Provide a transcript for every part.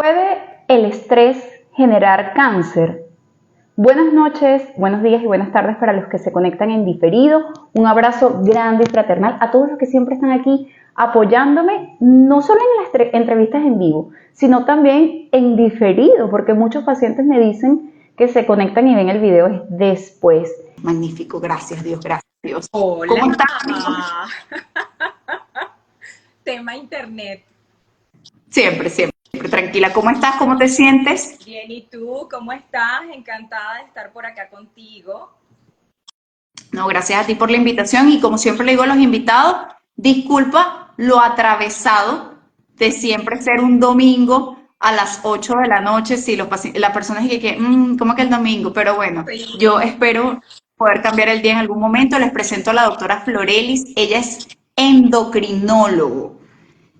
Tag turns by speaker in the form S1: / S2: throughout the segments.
S1: ¿Puede el estrés generar cáncer? Buenas noches, buenos días y buenas tardes para los que se conectan en diferido. Un abrazo grande y fraternal a todos los que siempre están aquí apoyándome, no solo en las entrevistas en vivo, sino también en diferido, porque muchos pacientes me dicen que se conectan y ven el video después. Magnífico, gracias Dios, gracias Dios.
S2: Hola.
S1: ¿Cómo estás?
S2: Tema internet.
S1: Siempre, siempre. Tranquila, ¿cómo estás? ¿Cómo te sientes?
S2: Bien, ¿y tú? ¿Cómo estás? Encantada de estar por acá contigo.
S1: No, gracias a ti por la invitación y como siempre le digo a los invitados, disculpa lo atravesado de siempre ser un domingo a las 8 de la noche, si las personas dicen ¿cómo que el domingo? Pero bueno, yo
S2: Sí.
S1: espero poder cambiar el día en algún momento. Les presento a la doctora Florelis, ella es endocrinólogo.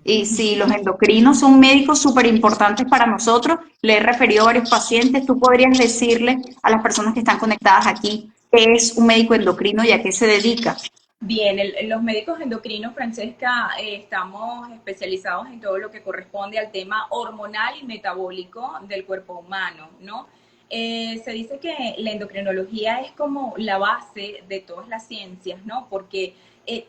S1: Y si los endocrinos son médicos súper importantes para nosotros, le he referido a varios pacientes, tú podrías decirle a las personas que están conectadas aquí qué es un médico endocrino y a qué se dedica.
S2: Bien, los médicos endocrinos, Francesca, estamos especializados en todo lo que corresponde al tema hormonal y metabólico del cuerpo humano, ¿no? Se dice que la endocrinología es como la base de todas las ciencias, ¿no? Porque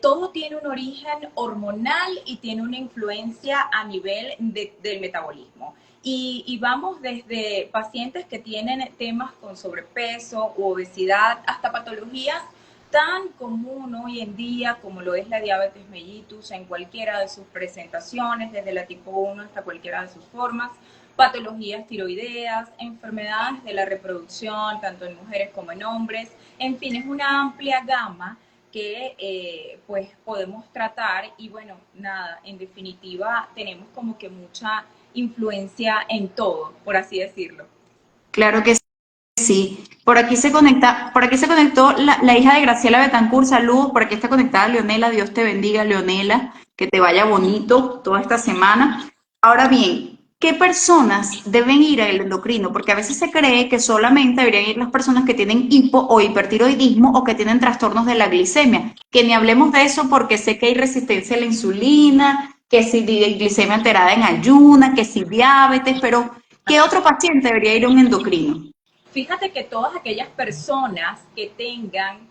S2: todo tiene un origen hormonal y tiene una influencia a nivel del metabolismo. Y vamos desde pacientes que tienen temas con sobrepeso u obesidad hasta patologías tan común hoy en día como lo es la diabetes mellitus en cualquiera de sus presentaciones, desde la tipo 1 hasta cualquiera de sus formas, patologías tiroideas, enfermedades de la reproducción, tanto en mujeres como en hombres, en fin, es una amplia gama que pues podemos tratar y bueno, nada, en definitiva tenemos como que mucha influencia en todo, por así decirlo.
S1: Claro que sí. Por aquí se conectó la hija de Graciela Betancourt, saludos, por aquí está conectada Leonela, Dios te bendiga, Leonela, que te vaya bonito toda esta semana. Ahora bien, ¿qué personas deben ir al endocrino? Porque a veces se cree que solamente deberían ir las personas que tienen hipo o hipertiroidismo o que tienen trastornos de la glicemia. Que ni hablemos de eso porque sé que hay resistencia a la insulina, que si glicemia alterada en ayuna, que si diabetes, pero ¿qué otro paciente debería ir a un endocrino?
S2: Fíjate que todas aquellas personas que tengan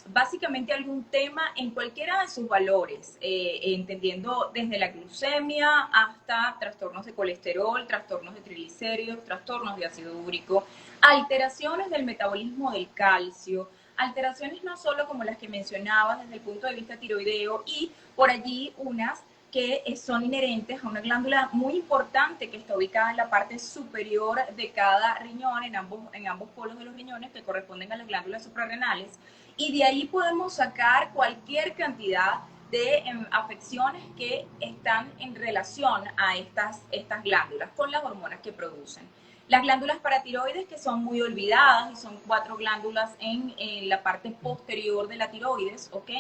S2: básicamente algún tema en cualquiera de sus valores, entendiendo desde la glucemia hasta trastornos de colesterol, trastornos de triglicéridos, trastornos de ácido úrico, alteraciones del metabolismo del calcio, alteraciones no solo como las que mencionabas desde el punto de vista tiroideo y por allí unas que son inherentes a una glándula muy importante que está ubicada en la parte superior de cada riñón, en ambos polos de los riñones que corresponden a las glándulas suprarrenales. Y de ahí podemos sacar cualquier cantidad de afecciones que están en relación a estas glándulas con las hormonas que producen. Las glándulas paratiroides, que son muy olvidadas y son 4 glándulas en la parte posterior de la tiroides, ¿ok?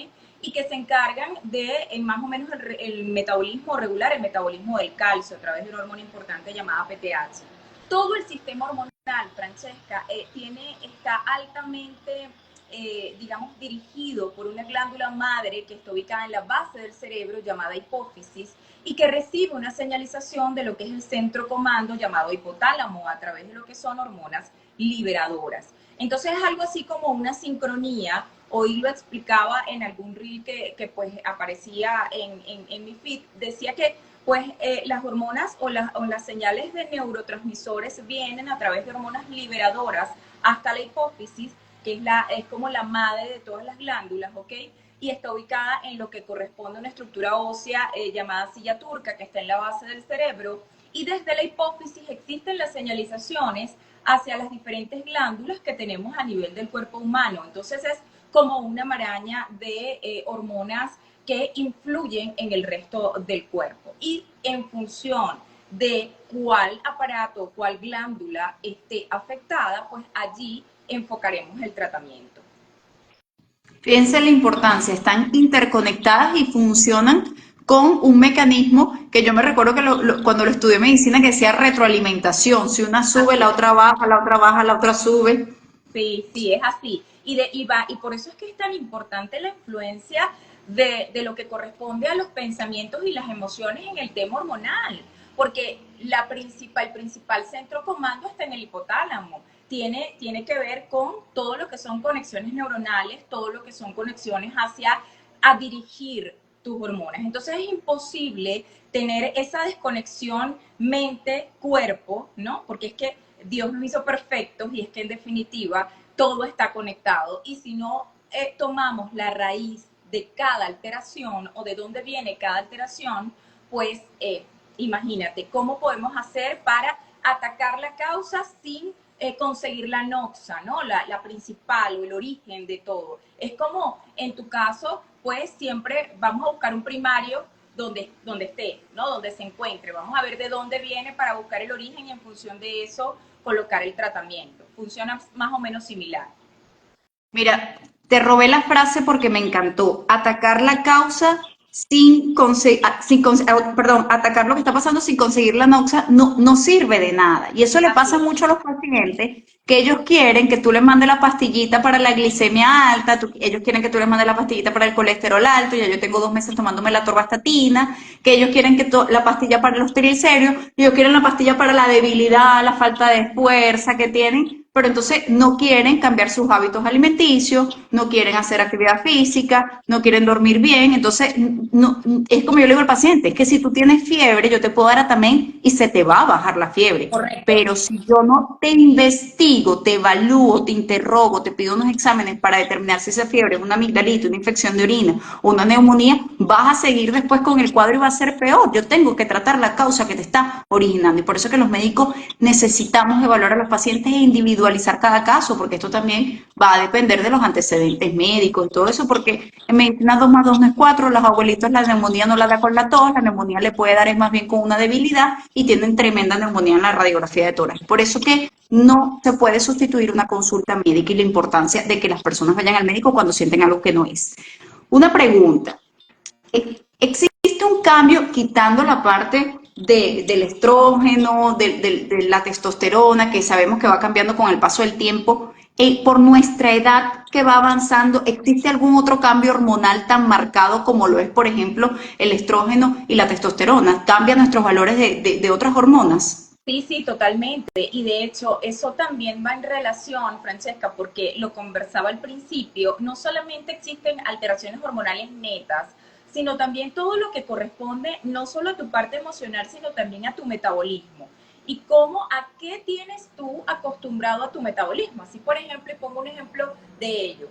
S2: Y que se encargan de más o menos el metabolismo regular, el metabolismo del calcio a través de una hormona importante llamada PTH. Todo el sistema hormonal, Francesca, está altamente, digamos, dirigido por una glándula madre que está ubicada en la base del cerebro llamada hipófisis y que recibe una señalización de lo que es el centro comando llamado hipotálamo a través de lo que son hormonas liberadoras. Entonces es algo así como una sincronía. Hoy lo explicaba en algún reel que pues aparecía en mi feed, decía que pues las hormonas o las señales de neurotransmisores vienen a través de hormonas liberadoras hasta la hipófisis, que es como la madre de todas las glándulas, ¿ok? Y está ubicada en lo que corresponde a una estructura ósea llamada silla turca, que está en la base del cerebro, y desde la hipófisis existen las señalizaciones hacia las diferentes glándulas que tenemos a nivel del cuerpo humano. Entonces es como una maraña de hormonas que influyen en el resto del cuerpo. Y en función de cuál aparato, cuál glándula esté afectada, pues allí enfocaremos el tratamiento.
S1: Fíjense la importancia, están interconectadas y funcionan con un mecanismo que yo me recuerdo que cuando lo estudié medicina que decía retroalimentación, si una sube,
S2: Así
S1: la
S2: es.
S1: otra baja, la otra baja, la otra sube.
S2: Sí, sí, es así. Y por eso es que es tan importante la influencia de lo que corresponde a los pensamientos y las emociones en el tema hormonal. porque el principal centro comando está en el hipotálamo. Tiene que ver con todo lo que son conexiones neuronales, todo lo que son conexiones hacia a dirigir tus hormonas. Entonces es imposible tener esa desconexión mente-cuerpo, ¿no? Porque es que Dios nos hizo perfectos y es que en definitiva todo está conectado. Y si no tomamos la raíz de cada alteración o de dónde viene cada alteración, pues imagínate, ¿cómo podemos hacer para atacar la causa sin conseguir la noxa, ¿no? La principal o el origen de todo? Es como en tu caso, pues siempre vamos a buscar un primario donde esté, ¿no? Donde se encuentre. Vamos a ver de dónde viene para buscar el origen y en función de eso colocar el tratamiento. Funciona más o menos similar.
S1: Mira, te robé la frase porque me encantó. Atacar la causa sin conseguir, perdón, atacar lo que está pasando sin conseguir la noxa no sirve de nada. Y eso le
S2: Así
S1: pasa
S2: es.
S1: mucho a los pacientes que ellos quieren que tú les mandes la pastillita para la glicemia alta, ellos quieren que tú les mandes la pastillita para el colesterol alto, ya yo tengo 2 meses tomándome la torvastatina, que ellos quieren que la pastilla para los triglicéridos, y ellos quieren la pastilla para la debilidad, la falta de fuerza que tienen, pero entonces no quieren cambiar sus hábitos alimenticios, no quieren hacer actividad física, no quieren dormir bien. Entonces, no, es como yo le digo al paciente, es que si tú tienes fiebre, yo te puedo dar Atamén y se te va a bajar la fiebre.
S2: Correcto.
S1: Pero si yo no te investigo, te evalúo, te interrogo, te pido unos exámenes para determinar si esa fiebre es una amigdalitis, una infección de orina o una neumonía, vas a seguir después con el cuadro y va a ser peor. Yo tengo que tratar la causa que te está originando. Y por eso que los médicos necesitamos evaluar a los pacientes e individualizar cada caso, porque esto también va a depender de los antecedentes médicos y todo eso, porque en medicina 2 más 2 no es 4, los abuelitos la neumonía no la da con la tos, la neumonía le puede dar es más bien con una debilidad y tienen tremenda neumonía en la radiografía de tórax. Por eso que no se puede sustituir una consulta médica y la importancia de que las personas vayan al médico cuando sienten algo que no es. Una pregunta, ¿existe un cambio quitando la parte del estrógeno, de la testosterona, que sabemos que va cambiando con el paso del tiempo? Por nuestra edad que va avanzando, ¿existe algún otro cambio hormonal tan marcado como lo es, por ejemplo, el estrógeno y la testosterona? ¿Cambian nuestros valores de otras hormonas?
S2: Sí, sí, totalmente. Y de hecho, eso también va en relación, Francesca, porque lo conversaba al principio, no solamente existen alteraciones hormonales netas, sino también todo lo que corresponde no solo a tu parte emocional, sino también a tu metabolismo. Y cómo, a qué tienes tú acostumbrado a tu metabolismo. Así, por ejemplo, y pongo un ejemplo de ello.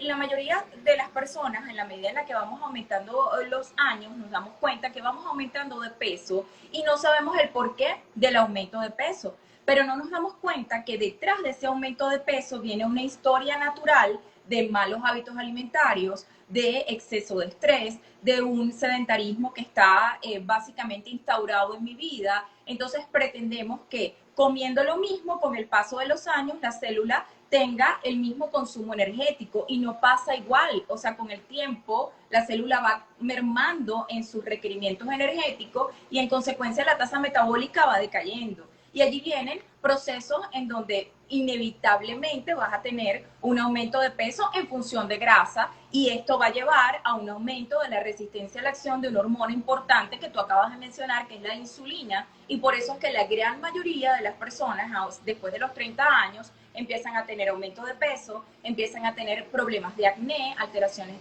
S2: La mayoría de las personas, en la medida en la que vamos aumentando los años, nos damos cuenta que vamos aumentando de peso y no sabemos el porqué del aumento de peso. Pero no nos damos cuenta que detrás de ese aumento de peso viene una historia natural de malos hábitos alimentarios, de exceso de estrés, de un sedentarismo que está básicamente instaurado en mi vida. Entonces pretendemos que comiendo lo mismo, con el paso de los años, la célula tenga el mismo consumo energético y no pasa igual. O sea, con el tiempo la célula va mermando en sus requerimientos energéticos y en consecuencia la tasa metabólica va decayendo. Y allí vienen procesos en donde inevitablemente vas a tener un aumento de peso en función de grasa y esto va a llevar a un aumento de la resistencia a la acción de una hormona importante que tú acabas de mencionar, que es la insulina, y por eso es que la gran mayoría de las personas después de los 30 años empiezan a tener aumento de peso, empiezan a tener problemas de acné, alteraciones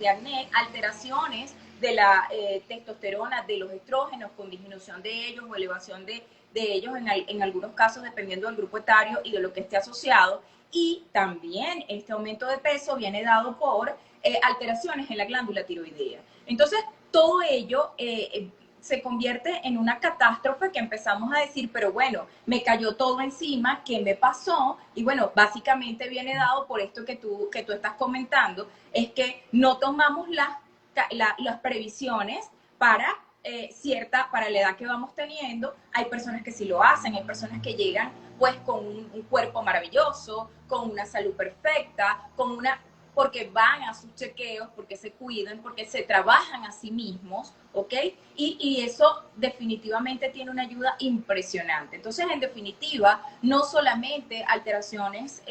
S2: de la testosterona, de los estrógenos con disminución de ellos o elevación de ellos en algunos casos dependiendo del grupo etario y de lo que esté asociado. Y también este aumento de peso viene dado por alteraciones en la glándula tiroidea. Entonces, todo ello se convierte en una catástrofe que empezamos a decir, pero bueno, me cayó todo encima, ¿qué me pasó? Y bueno, básicamente viene dado por esto que tú estás comentando, es que no tomamos las previsiones para la edad que vamos teniendo. Hay personas que sí lo hacen, hay personas que llegan pues con un cuerpo maravilloso, con una salud perfecta, porque van a sus chequeos, porque se cuidan, porque se trabajan a sí mismos, ¿ok? Y eso definitivamente tiene una ayuda impresionante. Entonces, en definitiva, no solamente alteraciones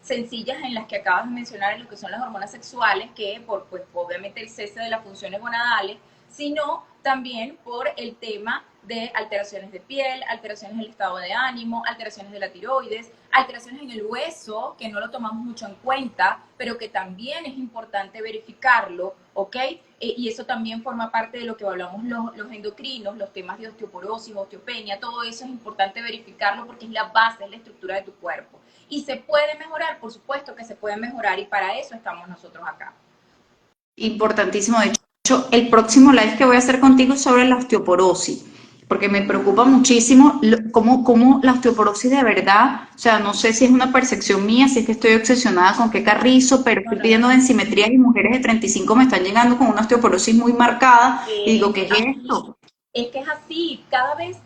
S2: sencillas en las que acabas de mencionar, en lo que son las hormonas sexuales, que por, pues, obviamente el cese de las funciones gonadales, sino también por el tema de alteraciones de piel, alteraciones del estado de ánimo, alteraciones de la tiroides, alteraciones en el hueso, que no lo tomamos mucho en cuenta, pero que también es importante verificarlo, ¿ok? Y eso también forma parte de lo que hablamos los endocrinos, los temas de osteoporosis, osteopenia, todo eso es importante verificarlo porque es la base, es la estructura de tu cuerpo. Y se puede mejorar, por supuesto que se puede mejorar y para eso estamos nosotros acá.
S1: Importantísimo. De hecho, el próximo live que voy a hacer contigo es sobre la osteoporosis, porque me preocupa muchísimo cómo la osteoporosis de verdad, o sea, no sé si es una percepción mía, si es que estoy obsesionada con qué carrizo, pero
S2: No,
S1: estoy
S2: no, no,
S1: pidiendo
S2: no.
S1: densimetrías y mujeres de 35 me están llegando con una osteoporosis muy marcada y digo, ¿qué es
S2: Así,
S1: esto?
S2: es que es así, cada vez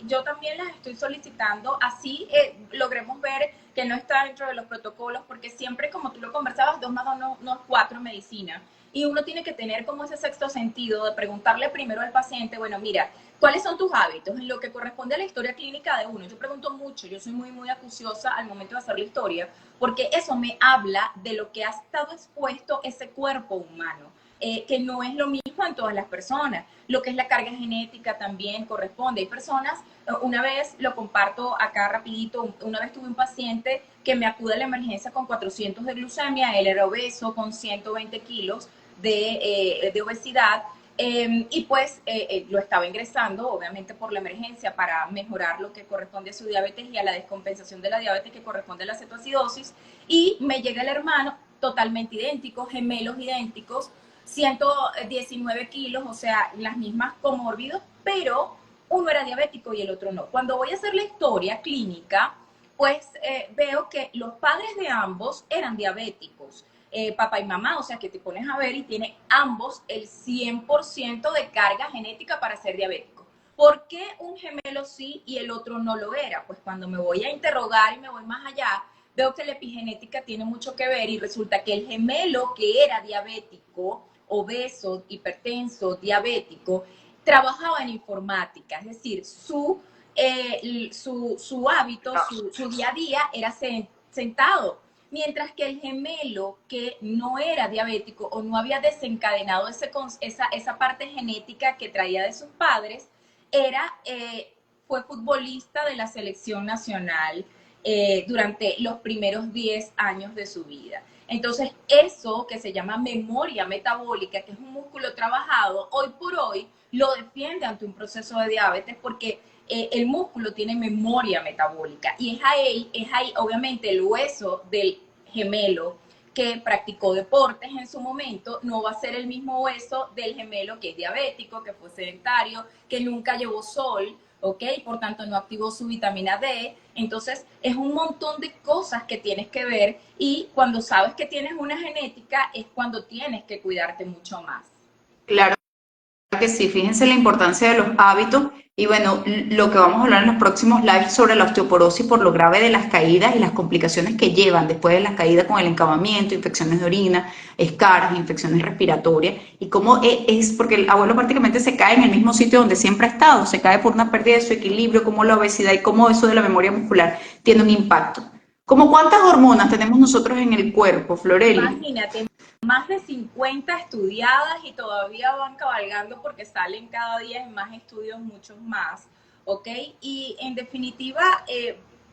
S2: yo también las estoy solicitando, así logremos ver que no está dentro de los protocolos, porque siempre como tú lo conversabas, 2 más 2 no es 4 en medicina, y uno tiene que tener como ese sexto sentido de preguntarle primero al paciente, bueno, mira, ¿cuáles son tus hábitos? En lo que corresponde a la historia clínica de uno, yo pregunto mucho, yo soy muy acuciosa al momento de hacer la historia, porque eso me habla de lo que ha estado expuesto ese cuerpo humano. Que no es lo mismo en todas las personas. Lo que es la carga genética también corresponde. Hay personas, una vez lo comparto acá rapidito, una vez tuve un paciente que me acude a la emergencia con 400 de glucemia, él era obeso con 120 kilos de obesidad, y pues lo estaba ingresando obviamente por la emergencia para mejorar lo que corresponde a su diabetes y a la descompensación de la diabetes que corresponde a la cetoacidosis, y me llega el hermano totalmente idéntico, gemelos idénticos, 119 kilos, o sea, las mismas comórbidos, pero uno era diabético y el otro no. Cuando voy a hacer la historia clínica, pues veo que los padres de ambos eran diabéticos, papá y mamá, o sea que te pones a ver y tiene ambos el 100% de carga genética para ser diabético. ¿Por qué un gemelo sí y el otro no lo era? Pues cuando me voy a interrogar y me voy más allá, veo que la epigenética tiene mucho que ver y resulta que el gemelo que era diabético, obeso, hipertenso, diabético, trabajaba en informática, es decir, su hábito, su día a día era sentado, mientras que el gemelo que no era diabético o no había desencadenado esa parte genética que traía de sus padres, fue futbolista de la selección nacional durante los primeros 10 años de su vida. Entonces, eso que se llama memoria metabólica, que es un músculo trabajado, hoy por hoy lo defiende ante un proceso de diabetes porque el músculo tiene memoria metabólica y es ahí obviamente el hueso del gemelo que practicó deportes en su momento no va a ser el mismo hueso del gemelo que es diabético, que fue sedentario, que nunca llevó sol, ¿ok? Por tanto, no activó su vitamina D. Entonces, es un montón de cosas que tienes que ver y cuando sabes que tienes una genética es cuando tienes que cuidarte mucho más.
S1: Claro que sí, fíjense la importancia de los hábitos y bueno, lo que vamos a hablar en los próximos lives sobre la osteoporosis por lo grave de las caídas y las complicaciones que llevan después de las caídas con el encamamiento, infecciones de orina, escaras, infecciones respiratorias y cómo es porque el abuelo prácticamente se cae en el mismo sitio donde siempre ha estado, se cae por una pérdida de su equilibrio, como la obesidad y cómo eso de la memoria muscular tiene un impacto. ¿Cómo cuántas hormonas tenemos nosotros en el cuerpo, Floreli?
S2: Imagínate, más de 50 estudiadas y todavía van cabalgando porque salen cada día en más estudios, muchos más, ¿ok? Y en definitiva,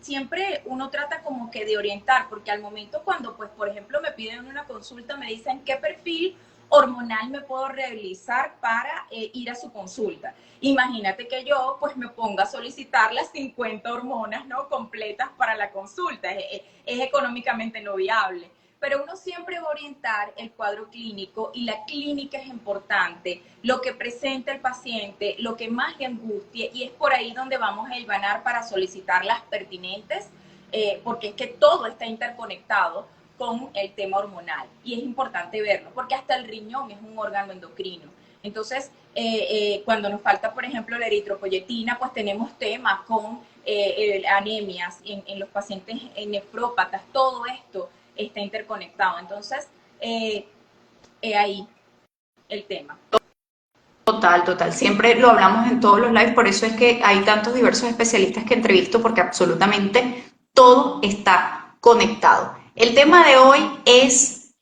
S2: siempre uno trata como que de orientar, porque al momento cuando, pues, por ejemplo, me piden una consulta, me dicen qué perfil hormonal me puedo realizar para ir a su consulta. Imagínate que yo pues me ponga a solicitar las 50 hormonas, ¿no? Completas para la consulta. Es económicamente no viable, pero uno siempre va a orientar el cuadro clínico y la clínica es importante, lo que presenta el paciente, lo que más le angustie y es por ahí donde vamos a hilvanar para solicitar las pertinentes, porque es que todo está interconectado con el tema hormonal y es importante verlo, porque hasta el riñón es un órgano endocrino. Entonces, cuando nos falta, por ejemplo, la eritropoyetina, pues tenemos temas con anemias en los pacientes nefrópatas, todo esto está interconectado. Entonces, ahí el tema.
S1: Total, total. Siempre lo hablamos en todos los lives, por eso es que hay tantos diversos especialistas que entrevisto, porque absolutamente todo está conectado. El tema de hoy es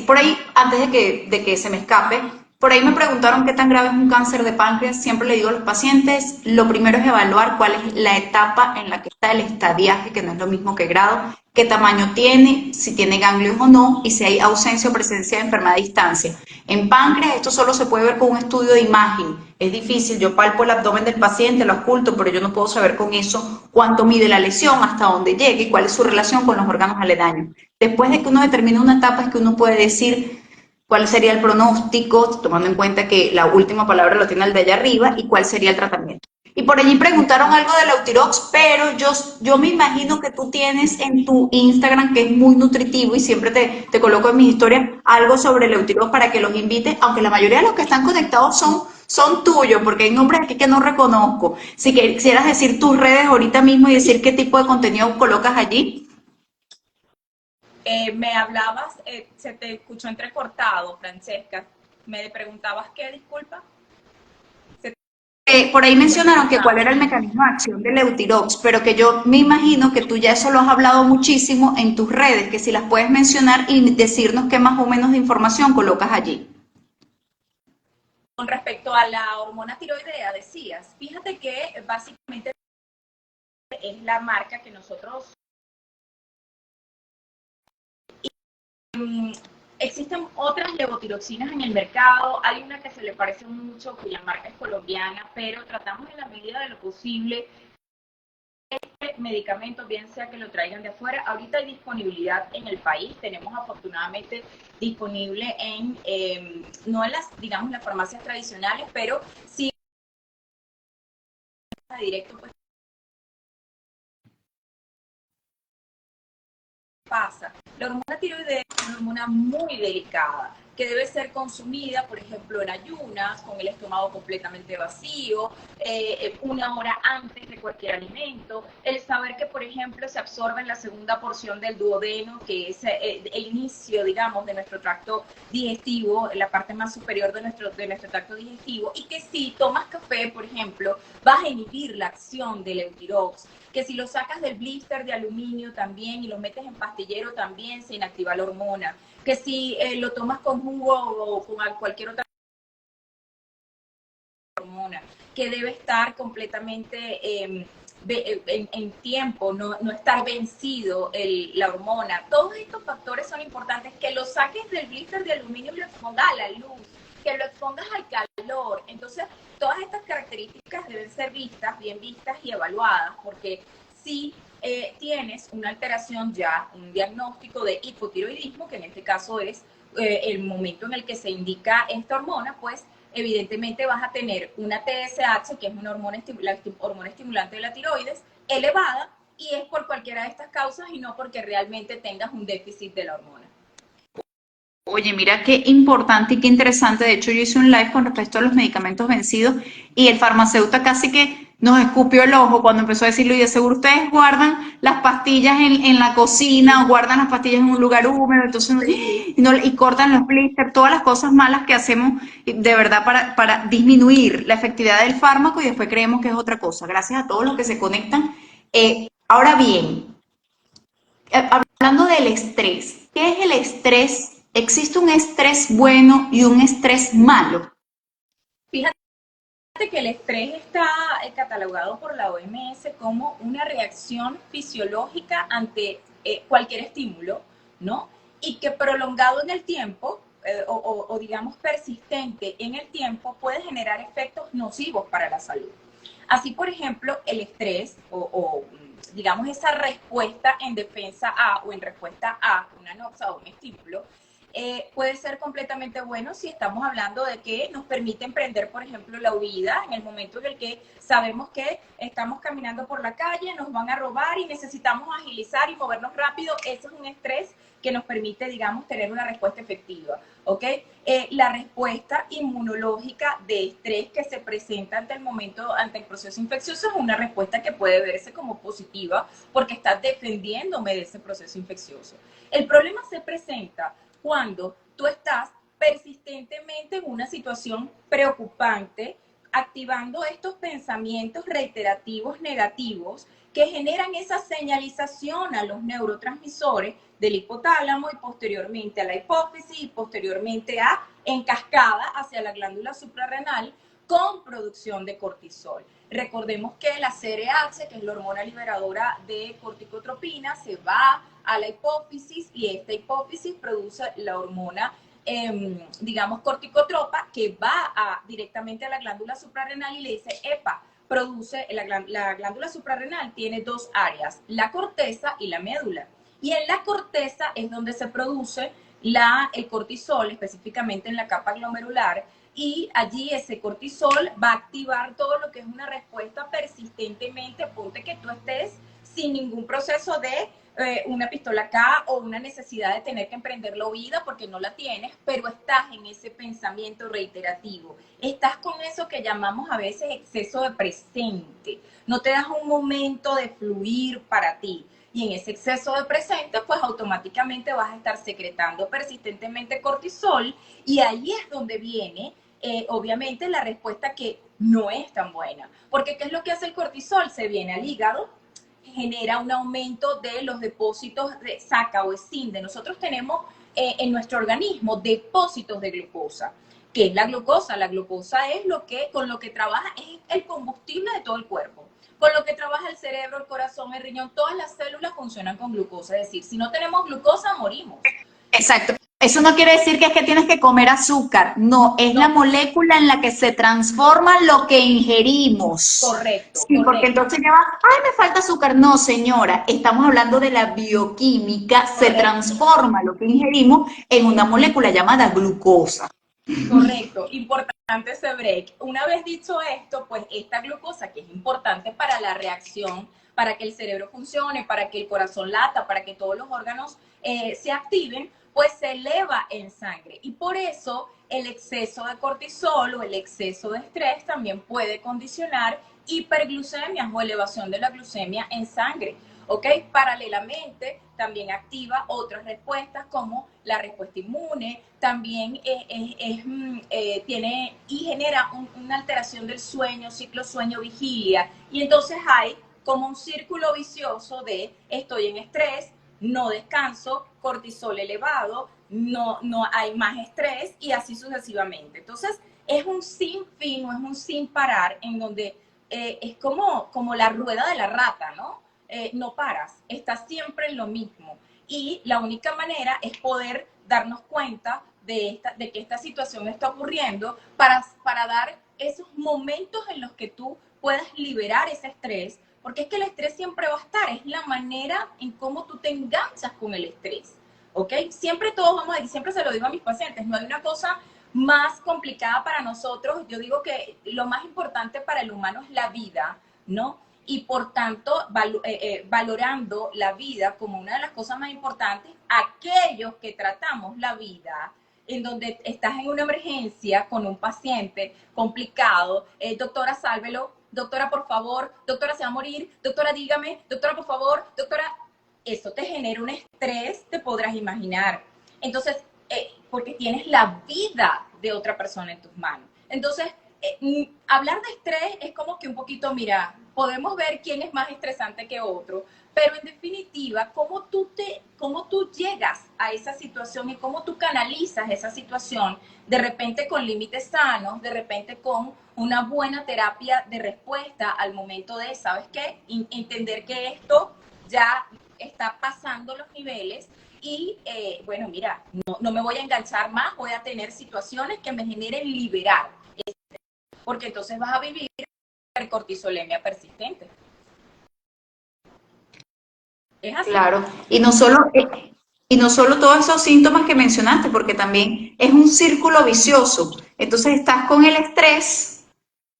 S1: por ahí, antes de que se me escape, Por ahí me preguntaron qué tan grave es un cáncer de páncreas. Siempre le digo a los pacientes, lo primero es evaluar cuál es la etapa en la que está el estadiaje, que no es lo mismo que grado, qué tamaño tiene, si tiene ganglios o no, y si hay ausencia o presencia de enfermedad a distancia. En páncreas esto solo se puede ver con un estudio de imagen. Es difícil, yo palpo el abdomen del paciente, lo oculto, pero yo no puedo saber con eso cuánto mide la lesión, hasta dónde llegue y cuál es su relación con los órganos aledaños. Después de que uno determine una etapa es que uno puede decir cuál sería el pronóstico, tomando en cuenta que la última palabra lo tiene el de allá arriba, y cuál sería el tratamiento. Y por allí preguntaron algo de la Eutirox, pero yo me imagino que tú tienes en tu Instagram, que es muy nutritivo y siempre te coloco en mis historias algo sobre el Eutirox para que los invites, aunque la mayoría de los que están conectados son tuyos, porque hay nombres aquí que no reconozco. Si quisieras decir tus redes ahorita mismo y decir qué tipo de contenido colocas allí.
S2: Me hablabas, se te escuchó entrecortado, Francesca. Me preguntabas qué, disculpa. Se
S1: Por ahí
S2: te fue
S1: mencionaron que cuál
S2: entrecortado.
S1: era el mecanismo de acción del Eutirox, pero que yo me imagino que tú ya eso lo has hablado muchísimo en tus redes, que si las puedes mencionar y decirnos qué más o menos de información colocas allí.
S2: Con respecto a la hormona tiroidea, decías, fíjate que básicamente es la marca que nosotros existen otras levotiroxinas en el mercado, hay una que se le parece mucho, cuya marca es colombiana, pero tratamos en la medida de lo posible este medicamento, bien sea que lo traigan de afuera. Ahorita hay disponibilidad en el país, tenemos afortunadamente disponible no en las, digamos, las farmacias tradicionales, pero sí directo, pues pasa. La hormona tiroidea es una hormona muy delicada que debe ser consumida, por ejemplo, en ayunas, con el estómago completamente vacío, una hora antes de cualquier alimento. El saber que, por ejemplo, se absorbe en la segunda porción del duodeno, que es el inicio, digamos, de nuestro tracto digestivo, la parte más superior de nuestro tracto digestivo, y que si tomas café, por ejemplo, vas a inhibir la acción del Eutirox, que si lo sacas del blister de aluminio también y lo metes en pastillero también se inactiva la hormona, que si lo tomas con jugo o con cualquier otra hormona, que debe estar completamente en tiempo, no estar vencido la hormona. Todos estos factores son importantes, que lo saques del blister de aluminio y lo expongas a la luz, que lo expongas al calor. Entonces, todas estas características deben ser bien vistas y evaluadas, porque si tienes una alteración ya, un diagnóstico de hipotiroidismo, que en este caso es el momento en el que se indica esta hormona, pues evidentemente vas a tener una TSH, que es una hormona estimulante de la tiroides, elevada, y es por cualquiera de estas causas y no porque realmente tengas un déficit de la hormona.
S1: Oye, mira qué importante y qué interesante. De hecho, yo hice un live con respecto a los medicamentos vencidos y el farmacéutico casi que nos escupió el ojo cuando empezó a decirlo y de seguro ustedes guardan las pastillas en la cocina o guardan las pastillas en un lugar húmedo, entonces
S2: Sí.
S1: y cortan los blisters, todas las cosas malas que hacemos de verdad para disminuir la efectividad del fármaco y después creemos que es otra cosa. Gracias a todos los que se conectan. Ahora bien, hablando del estrés, ¿qué es el estrés? ¿Existe un estrés bueno y un estrés malo?
S2: Fíjate que el estrés está catalogado por la OMS como una reacción fisiológica ante cualquier estímulo, ¿no? Y que prolongado en el tiempo, o digamos persistente en el tiempo, puede generar efectos nocivos para la salud. Así, por ejemplo, el estrés o digamos esa respuesta en defensa a o en respuesta a una noxa o un estímulo, puede ser completamente bueno si estamos hablando de que nos permite emprender, por ejemplo, la huida en el momento en el que sabemos que estamos caminando por la calle, nos van a robar y necesitamos agilizar y movernos rápido. Eso es un estrés que nos permite, digamos, tener una respuesta efectiva, ¿ok? La respuesta inmunológica de estrés que se presenta ante el proceso infeccioso es una respuesta que puede verse como positiva porque está defendiéndome de ese proceso infeccioso. El problema se presenta cuando tú estás persistentemente en una situación preocupante activando estos pensamientos reiterativos negativos que generan esa señalización a los neurotransmisores del hipotálamo y posteriormente a la hipófisis y posteriormente en cascada hacia la glándula suprarrenal con producción de cortisol. Recordemos que la CRH, que es la hormona liberadora de corticotropina, se va a la hipófisis y esta hipófisis produce la hormona digamos, corticotropa, que va directamente a la glándula suprarrenal y le dice, epa, produce, la glándula suprarrenal tiene dos áreas, la corteza y la médula. Y en la corteza es donde se produce el cortisol, específicamente en la capa glomerular, y allí ese cortisol va a activar todo lo que es una respuesta persistentemente, ponte que tú estés sin ningún proceso de una pistola acá o una necesidad de tener que emprender la huida porque no la tienes, pero estás en ese pensamiento reiterativo. Estás con eso que llamamos a veces exceso de presente. No te das un momento de fluir para ti. Y en ese exceso de presente, pues automáticamente vas a estar secretando persistentemente cortisol y ahí es donde viene, obviamente, la respuesta que no es tan buena. Porque ¿qué es lo que hace el cortisol? Se viene al hígado, genera un aumento de los depósitos de SACA o ESINDE. Nosotros tenemos en nuestro organismo depósitos de glucosa. ¿Qué es la glucosa? La glucosa es con lo que trabaja, es el combustible de todo el cuerpo. Con lo que trabaja el cerebro, el corazón, el riñón, todas las células funcionan con glucosa. Es decir, si no tenemos glucosa, morimos.
S1: Exacto. Eso no quiere decir que es que tienes que comer azúcar. No, es la molécula en la que se transforma lo que ingerimos.
S2: Correcto.
S1: Sí, porque entonces ya va, ay, me falta azúcar. No, señora, estamos hablando de la bioquímica. Correcto. Se transforma lo que ingerimos en una molécula llamada glucosa.
S2: Correcto, importante ese break. Una vez dicho esto, pues esta glucosa que es importante para la reacción, para que el cerebro funcione, para que el corazón lata, para que todos los órganos se activen, pues se eleva en sangre. Y por eso el exceso de cortisol o el exceso de estrés también puede condicionar hiperglucemia o elevación de la glucemia en sangre. ¿Ok? Paralelamente, también activa otras respuestas como la respuesta inmune, también tiene y genera una alteración del sueño, ciclo sueño-vigilia. Y entonces hay como un círculo vicioso de estoy en estrés, no descanso, cortisol elevado, no hay más estrés y así sucesivamente. Entonces, es un sin fin, no es un sin parar en donde es como la rueda de la rata, ¿no? No paras, estás siempre en lo mismo. Y la única manera es poder darnos cuenta de que esta situación está ocurriendo para dar esos momentos en los que tú puedas liberar ese estrés, porque es que el estrés siempre va a estar, es la manera en cómo tú te enganchas con el estrés, ¿ok? Siempre todos vamos a decir, siempre se lo digo a mis pacientes, no hay una cosa más complicada para nosotros. Yo digo que lo más importante para el humano es la vida, ¿no? Y por tanto, valorando la vida como una de las cosas más importantes, aquellos que tratamos la vida, en donde estás en una emergencia con un paciente complicado, doctora, sálvelo, doctora, por favor, doctora, se va a morir, doctora, dígame, doctora, por favor, doctora, eso te genera un estrés, te podrás imaginar. Entonces, porque tienes la vida de otra persona en tus manos. Entonces, hablar de estrés es como que un poquito, mira, podemos ver quién es más estresante que otro, pero en definitiva, cómo tú llegas a esa situación y cómo tú canalizas esa situación, de repente con límites sanos, de repente con una buena terapia de respuesta al momento de, ¿sabes qué? Entender que esto ya está pasando los niveles y, bueno, mira, no me voy a enganchar más, voy a tener situaciones que me generen liberar, porque entonces vas a vivir hipercortisolemia persistente. Es así.
S1: Claro, y no solo todos esos síntomas que mencionaste, porque también es un círculo vicioso. Entonces estás con el estrés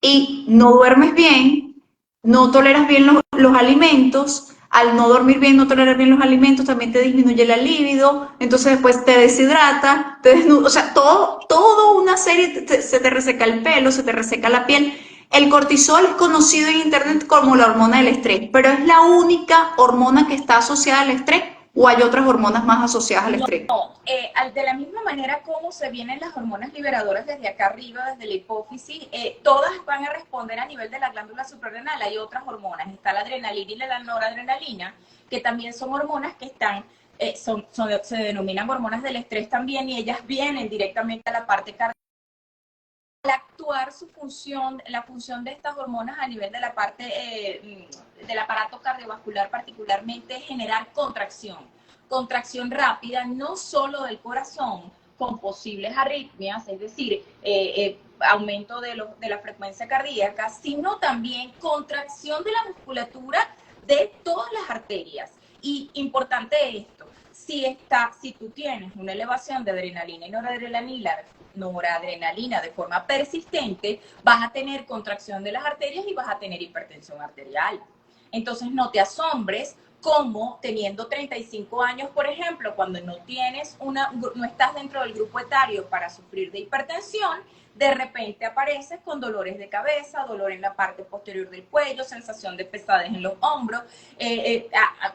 S1: y no duermes bien, no toleras bien los alimentos, al no dormir bien, no tolerar bien los alimentos, también te disminuye la libido, entonces después te deshidrata, o sea, todo una serie, se te reseca el pelo, se te reseca la piel. El cortisol es conocido en internet como la hormona del estrés, pero ¿es la única hormona que está asociada al estrés? ¿O hay otras hormonas más asociadas al
S2: No,
S1: estrés?
S2: de la misma manera como se vienen las hormonas liberadoras desde acá arriba, desde la hipófisis, todas van a responder a nivel de la glándula suprarrenal. Hay otras hormonas, está la adrenalina y la noradrenalina, que también son hormonas que están, se denominan hormonas del estrés también, y ellas vienen directamente a la parte cardíaca. Al actuar su función, la función de estas hormonas a nivel de la parte del aparato cardiovascular particularmente es generar contracción rápida, no solo del corazón, con posibles arritmias, es decir, aumento de la frecuencia cardíaca, sino también contracción de la musculatura de todas las arterias. Y importante esto, si tú tienes una elevación de adrenalina y noradrenalina de forma persistente, vas a tener contracción de las arterias y vas a tener hipertensión arterial. Entonces no te asombres como teniendo 35 años, por ejemplo, cuando no estás dentro del grupo etario para sufrir de hipertensión, de repente apareces con dolores de cabeza, dolor en la parte posterior del cuello, sensación de pesadez en los hombros,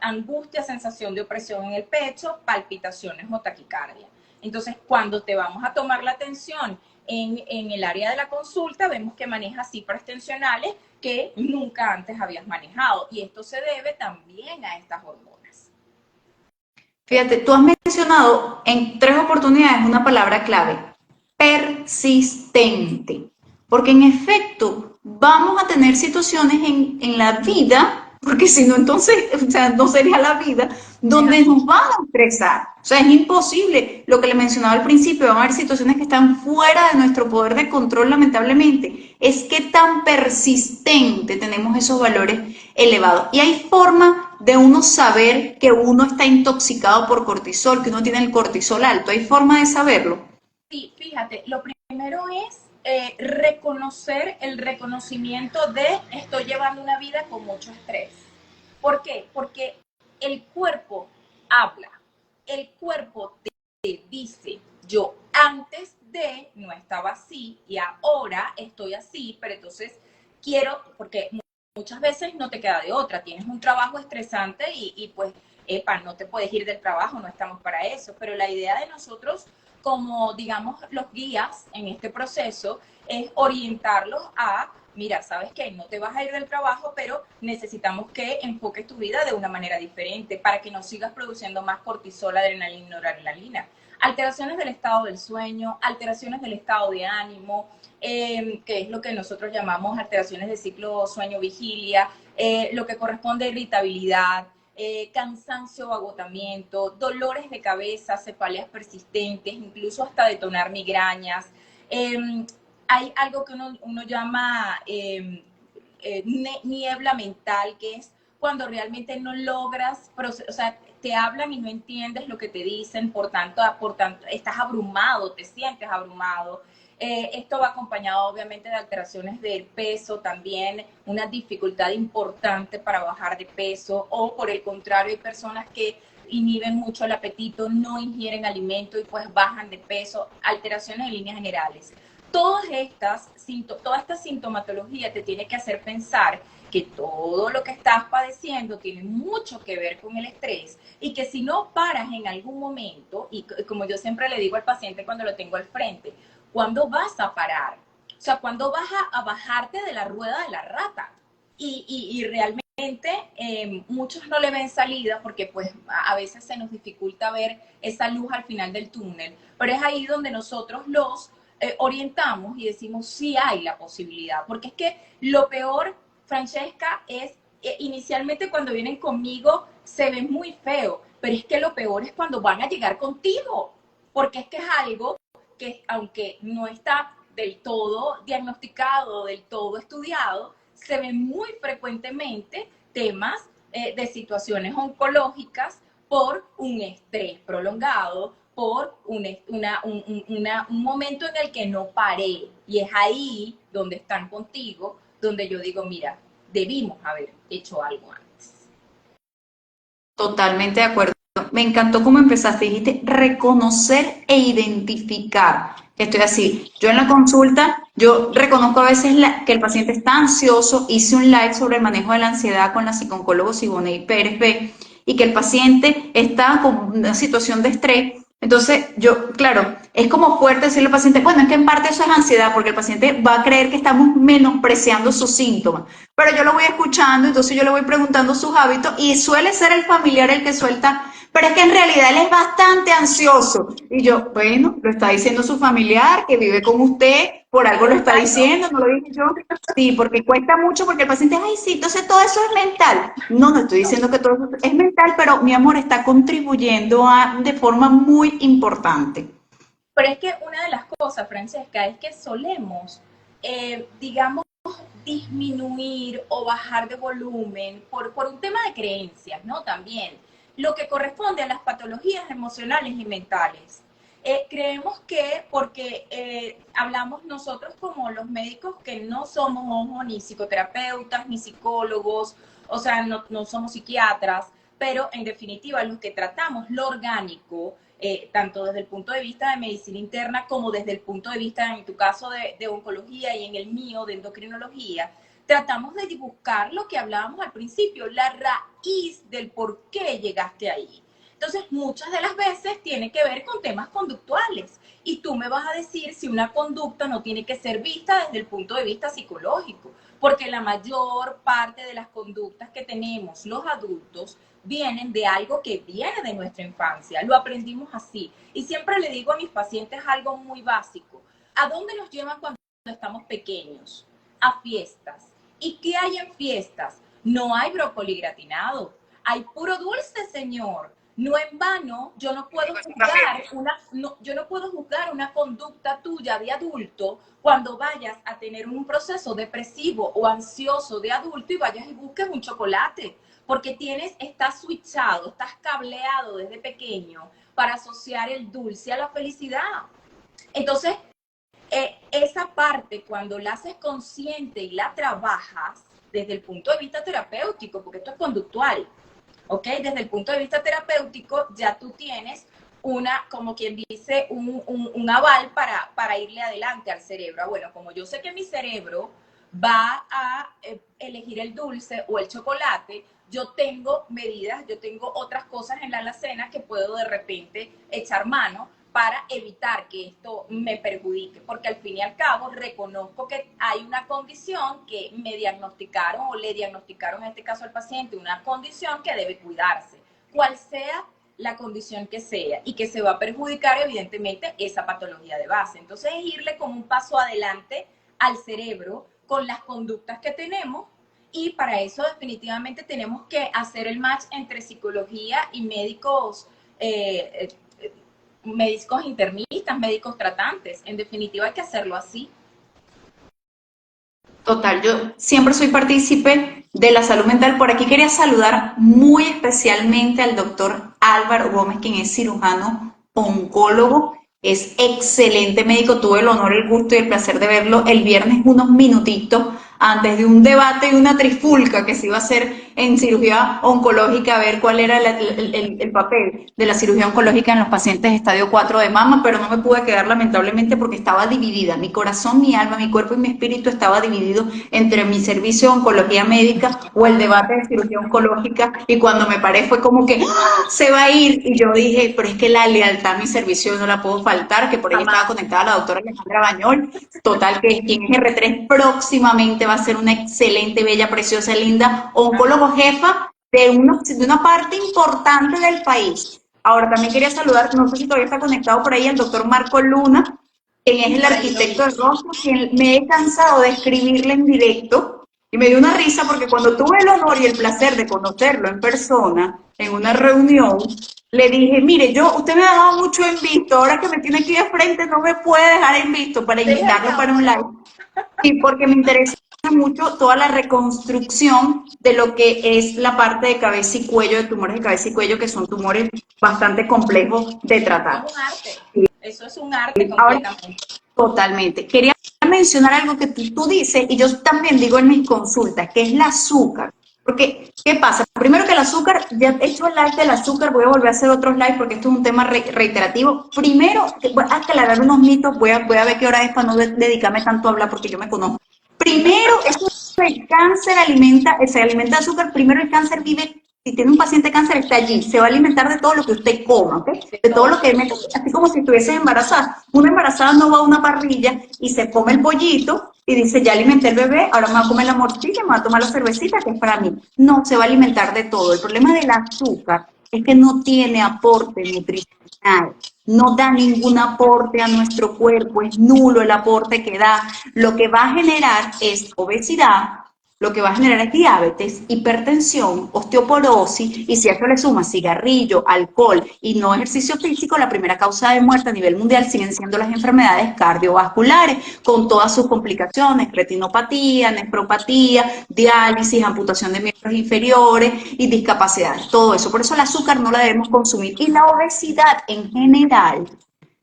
S2: angustia, sensación de opresión en el pecho, palpitaciones o taquicardia. Entonces, cuando te vamos a tomar la atención en el área de la consulta, vemos que manejas cifras tensionales que nunca antes habías manejado. Y esto se debe también a estas hormonas.
S1: Fíjate, tú has mencionado en 3 oportunidades una palabra clave, persistente. Porque en efecto, vamos a tener situaciones en la vida, porque si no, entonces, o sea, no sería la vida, donde nos van a estresar. O sea, es imposible. Lo que le mencionaba al principio, van a haber situaciones que están fuera de nuestro poder de control, lamentablemente. Es que tan persistente tenemos esos valores elevados. Y hay forma de uno saber que uno está intoxicado por cortisol, que uno tiene el cortisol alto. ¿Hay forma de saberlo?
S2: Sí, fíjate, lo primero es reconocer el reconocimiento de estoy llevando una vida con mucho estrés. ¿Por qué? Porque el cuerpo habla, el cuerpo te dice, yo antes de no estaba así y ahora estoy así, pero entonces quiero, porque muchas veces no te queda de otra, tienes un trabajo estresante y pues, epa, no te puedes ir del trabajo, no estamos para eso, pero la idea de nosotros como, digamos, los guías en este proceso es orientarlos a, mira, ¿sabes qué? No te vas a ir del trabajo, pero necesitamos que enfoques tu vida de una manera diferente para que no sigas produciendo más cortisol, adrenalina y noradrenalina. Alteraciones del estado del sueño, alteraciones del estado de ánimo, que es lo que nosotros llamamos alteraciones de ciclo sueño-vigilia, lo que corresponde a irritabilidad, cansancio o agotamiento, dolores de cabeza, cefaleas persistentes, incluso hasta detonar migrañas. Hay algo que uno llama niebla mental, que es cuando realmente no logras, o sea, te hablan y no entiendes lo que te dicen, por tanto estás abrumado, te sientes abrumado. Esto va acompañado obviamente de alteraciones del peso, también una dificultad importante para bajar de peso, o por el contrario hay personas que inhiben mucho el apetito, no ingieren alimento y pues bajan de peso, alteraciones en líneas generales. Toda esta sintomatología te tiene que hacer pensar que todo lo que estás padeciendo tiene mucho que ver con el estrés y que si no paras en algún momento, y como yo siempre le digo al paciente cuando lo tengo al frente, ¿cuándo vas a parar? O sea, ¿cuándo vas a bajarte de la rueda de la rata? Y realmente muchos no le ven salida porque pues a veces se nos dificulta ver esa luz al final del túnel, pero es ahí donde nosotros los orientamos y decimos sí hay la posibilidad, porque es que lo peor, Francesca, es inicialmente cuando vienen conmigo se ven muy feo, pero es que lo peor es cuando van a llegar contigo, porque es que es algo que aunque no está del todo diagnosticado, del todo estudiado, se ven muy frecuentemente temas de situaciones oncológicas por un estrés prolongado, por un momento en el que no paré. Y es ahí donde están contigo, donde yo digo, mira, debimos haber hecho algo antes.
S1: Totalmente de acuerdo. Me encantó cómo empezaste, dijiste reconocer e identificar que estoy así. Yo en la consulta, yo reconozco a veces que el paciente está ansioso, hice un live sobre el manejo de la ansiedad con la psicooncóloga Siboney Pérez B, y que el paciente está con una situación de estrés. Entonces, yo, claro, es como fuerte decirle al paciente, bueno, es que en parte eso es ansiedad, porque el paciente va a creer que estamos menospreciando sus síntomas. Pero yo lo voy escuchando, entonces yo le voy preguntando sus hábitos y suele ser el familiar el que suelta, pero es que en realidad él es bastante ansioso. Y yo, bueno, lo está diciendo su familiar que vive con usted, por algo lo está
S2: Exacto.
S1: diciendo, no lo dije yo. Sí, porque cuesta mucho, porque el paciente, ay, sí, entonces todo eso es mental. No, no estoy
S2: No.
S1: diciendo que todo eso es mental, pero mi amor está contribuyendo de forma muy importante.
S2: Pero es que una de las cosas, Francesca, es que solemos, digamos, disminuir o bajar de volumen por un tema de creencias, ¿no? También lo que corresponde a las patologías emocionales y mentales. Creemos que porque hablamos nosotros como los médicos que no somos ojo, ni psicoterapeutas, ni psicólogos, o sea, no somos psiquiatras, pero en definitiva los que tratamos lo orgánico, tanto desde el punto de vista de medicina interna como desde el punto de vista, en tu caso, de oncología y en el mío, de endocrinología, tratamos de buscar lo que hablábamos al principio, la raíz del por qué llegaste ahí. Entonces, muchas de las veces tiene que ver con temas conductuales. Y tú me vas a decir si una conducta no tiene que ser vista desde el punto de vista psicológico, porque la mayor parte de las conductas que tenemos los adultos vienen de algo que viene de nuestra infancia. Lo aprendimos así. Y siempre le digo a mis pacientes algo muy básico. ¿A dónde nos llevan cuando estamos pequeños? A fiestas. ¿Y qué hay en fiestas? No hay brócoli gratinado. Hay puro dulce, señor. No en vano, yo no puedo juzgar una conducta tuya de adulto cuando vayas a tener un proceso depresivo o ansioso de adulto y vayas y busques un chocolate, porque estás switchado, estás cableado desde pequeño para asociar el dulce a la felicidad. Entonces, esa parte, cuando la haces consciente y la trabajas desde el punto de vista terapéutico, porque esto es conductual, ¿ok? Desde el punto de vista terapéutico, ya tú tienes como quien dice, un aval para irle adelante al cerebro. Bueno, como yo sé que mi cerebro va a elegir el dulce o el chocolate, yo tengo medidas, yo tengo otras cosas en la alacena que puedo de repente echar mano para evitar que esto me perjudique, porque al fin y al cabo reconozco que hay una condición que me diagnosticaron o le diagnosticaron en este caso al paciente, una condición que debe cuidarse, cual sea la condición que sea, y que se va a perjudicar evidentemente esa patología de base. Entonces es irle con un paso adelante al cerebro con las conductas que tenemos, y para eso definitivamente tenemos que hacer el match entre psicología y médicos internistas, médicos tratantes. En definitiva hay que hacerlo así.
S1: Total, yo siempre soy partícipe de la salud mental. Por aquí quería saludar muy especialmente al doctor Álvaro Gómez, quien es cirujano oncólogo, es excelente médico. Tuve el honor, el gusto y el placer de verlo el viernes unos minutitos antes de un debate y una trifulca que se iba a hacer en cirugía oncológica, a ver cuál era el papel de la cirugía oncológica en los pacientes de estadio 4 de mama, pero no me pude quedar lamentablemente porque estaba dividida. Mi corazón, mi alma, mi cuerpo y mi espíritu estaba dividido entre mi servicio de oncología médica o el debate de cirugía oncológica, y cuando me paré fue como que ¡ah! Se va a ir, y yo dije, pero es que la lealtad a mi servicio no la puedo faltar, que por ahí estaba
S2: Jamás.
S1: conectada la doctora Alejandra Bañol, total, que quien es R3 próximamente va a ser una excelente, bella, preciosa, linda oncólogo jefa de una parte importante del país. Ahora también quería saludar, no sé si todavía está conectado por ahí, el doctor Marco Luna, quien es
S2: Sí,
S1: el
S2: por ahí lo
S1: arquitecto
S2: vi.
S1: de rostro, quien me he cansado de escribirle en directo, y me dio una risa porque cuando tuve el honor y el placer de conocerlo en persona, en una reunión, le dije, mire, usted me ha dejado mucho en visto, ahora que me tiene aquí de frente no me puede dejar en visto para invitarlo para un live.
S2: Déjalo.
S1: Sí, porque me interesa mucho toda la reconstrucción de lo que es la parte de cabeza y cuello, de tumores de cabeza y cuello, que son tumores bastante complejos de
S2: Eso es
S1: tratar.
S2: un arte. Eso es un arte
S1: Ahora,
S2: completamente.
S1: totalmente. Quería mencionar algo que tú dices, y yo también digo en mis consultas, que es el azúcar. Porque, ¿qué pasa? Primero que el azúcar, ya he hecho el live del azúcar, voy a volver a hacer otros live porque esto es un tema reiterativo. Primero, voy a aclarar unos mitos, voy a ver qué hora es para no dedicarme tanto a hablar porque yo me conozco. Primero, eso el cáncer se alimenta de azúcar. Primero, el cáncer vive si tiene un paciente cáncer, está allí, se va a alimentar de todo lo que usted coma, ¿ok?
S2: De
S1: De todo
S2: todo.
S1: lo que mete, así como si estuviese embarazada. Una embarazada no va a una parrilla y se come el pollito y dice, ya alimenté al bebé, ahora me voy a comer la morcilla, me voy a tomar la cervecita que es para mí. No, se va a alimentar de todo. El problema del azúcar es que no tiene aporte nutricional, no da ningún aporte a nuestro cuerpo, es nulo el aporte que da. Lo que va a generar es obesidad, lo que va a generar es diabetes, hipertensión, osteoporosis, y si a eso le suma cigarrillo, alcohol y no ejercicio físico, la primera causa de muerte a nivel mundial siguen siendo las enfermedades cardiovasculares, con todas sus complicaciones, retinopatía, nefropatía, diálisis, amputación de miembros inferiores y discapacidad, todo eso. Por eso el azúcar no la debemos consumir. Y la obesidad en general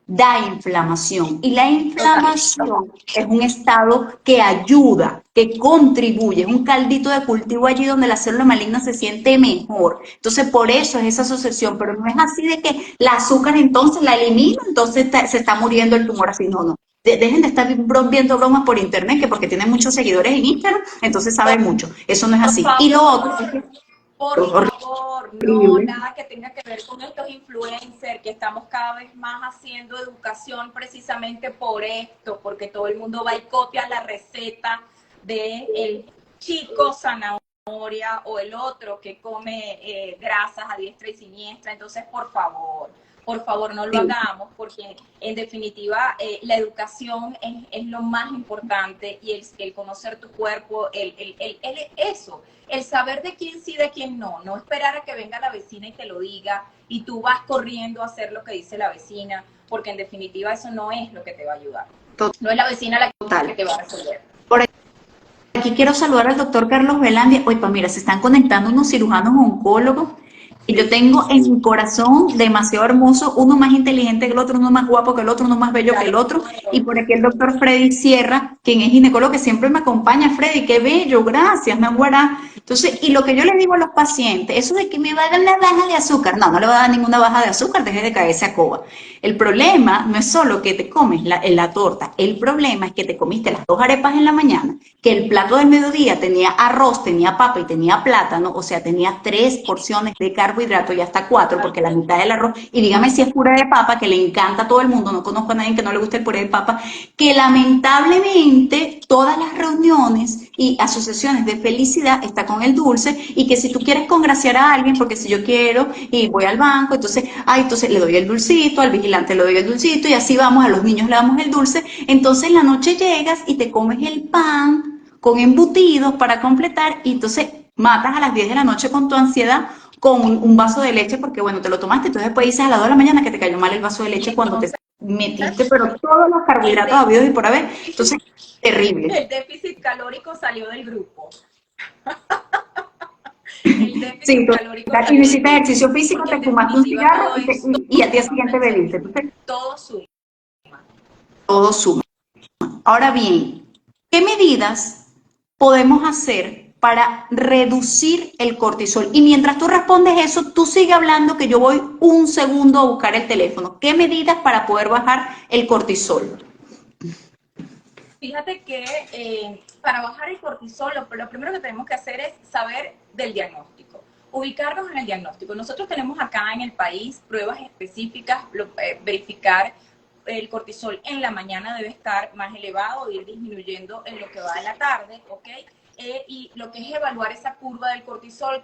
S1: da inflamación. Y la
S2: Total.
S1: inflamación es un estado que ayuda, que contribuye, es un caldito de cultivo allí donde la célula maligna se siente mejor. Entonces, por eso es esa asociación, pero no es así de que la azúcar entonces la elimino, entonces se está muriendo el tumor así, no, no. Dejen de estar viendo bromas por internet, que porque tienen muchos seguidores en Instagram, entonces saben mucho. Eso no es
S2: Por
S1: así. Y lo otro
S2: favor,
S1: es que es
S2: por favor, no,
S1: horrible.
S2: nada que tenga que ver con estos influencers, que estamos cada vez más haciendo educación precisamente por esto, porque todo el mundo va y copia la receta de el chico zanahoria o el otro que come grasas a diestra y siniestra. Entonces, por favor, no lo hagamos, porque en definitiva la educación es lo más importante, y el conocer tu cuerpo, eso, el saber de quién sí, de quién no, no esperar a que venga la vecina y te lo diga y tú vas corriendo a hacer lo que dice la vecina, porque en definitiva eso no es lo que te va a ayudar. No es la vecina la que
S1: Total.
S2: te va a resolver.
S1: Por aquí quiero saludar al doctor Carlos Velandia. Oye, pues mira, se están conectando unos cirujanos oncólogos y yo tengo en mi corazón demasiado hermoso, uno más inteligente que el otro, uno más guapo que el otro, uno más bello que el otro. Y por aquí el doctor Freddy Sierra, quien es ginecólogo, que siempre me acompaña. Freddy, qué bello, gracias, Naguará. Entonces, y lo que yo le digo a los pacientes, eso de que me va a dar una baja de azúcar, no, no le va a dar ninguna baja de azúcar, deje de caerse a coba. El problema no es solo que te comes la torta, el problema es que te comiste las 2 arepas en la mañana, que el plato del mediodía tenía arroz, tenía papa y tenía plátano, o sea, tenía 3 porciones de carbohidrato y hasta 4, porque la mitad del arroz, y dígame si es puré de papa, que le encanta a todo el mundo, no conozco a nadie que no le guste el puré de papa, que lamentablemente todas las reuniones y asociaciones de felicidad está con el dulce, y que si tú quieres congraciar a alguien, porque si yo quiero y voy al banco, entonces le doy el dulcito, al vigilante le doy el dulcito, y así vamos, a los niños le damos el dulce, entonces en la noche llegas y te comes el pan con embutidos para completar, y entonces matas a las 10 de la noche con tu ansiedad con un vaso de leche, porque bueno, te lo tomaste, entonces después dices a las 2 de la mañana que te cayó mal el vaso de
S2: Y
S1: leche cuando te
S2: entonces
S1: metiste, pero todos los
S2: el,
S1: carbohidratos habidos y por haber, entonces, terrible.
S2: el déficit calórico salió del grupo. El
S1: Sí,
S2: déficit calórico
S1: total. Y no
S2: salió del
S1: hiciste
S2: grupo,
S1: ejercicio físico,
S2: porque en
S1: te fumaste un
S2: definitiva
S1: cigarro
S2: todo es,
S1: y al día
S2: suma,
S1: siguiente bebiste. Entonces,
S2: todo suma.
S1: todo suma. Ahora bien, ¿qué medidas podemos hacer para reducir el cortisol? Y mientras tú respondes eso, tú sigue hablando, que yo voy un segundo a buscar el teléfono. ¿Qué medidas para poder bajar el cortisol?
S2: Fíjate que para bajar el cortisol, lo primero que tenemos que hacer es saber del diagnóstico, ubicarnos en el diagnóstico. Nosotros tenemos acá en el país pruebas específicas, verificar el cortisol en la mañana debe estar más elevado, ir disminuyendo en lo que va de la tarde, ¿ok? Y lo que es evaluar esa curva del cortisol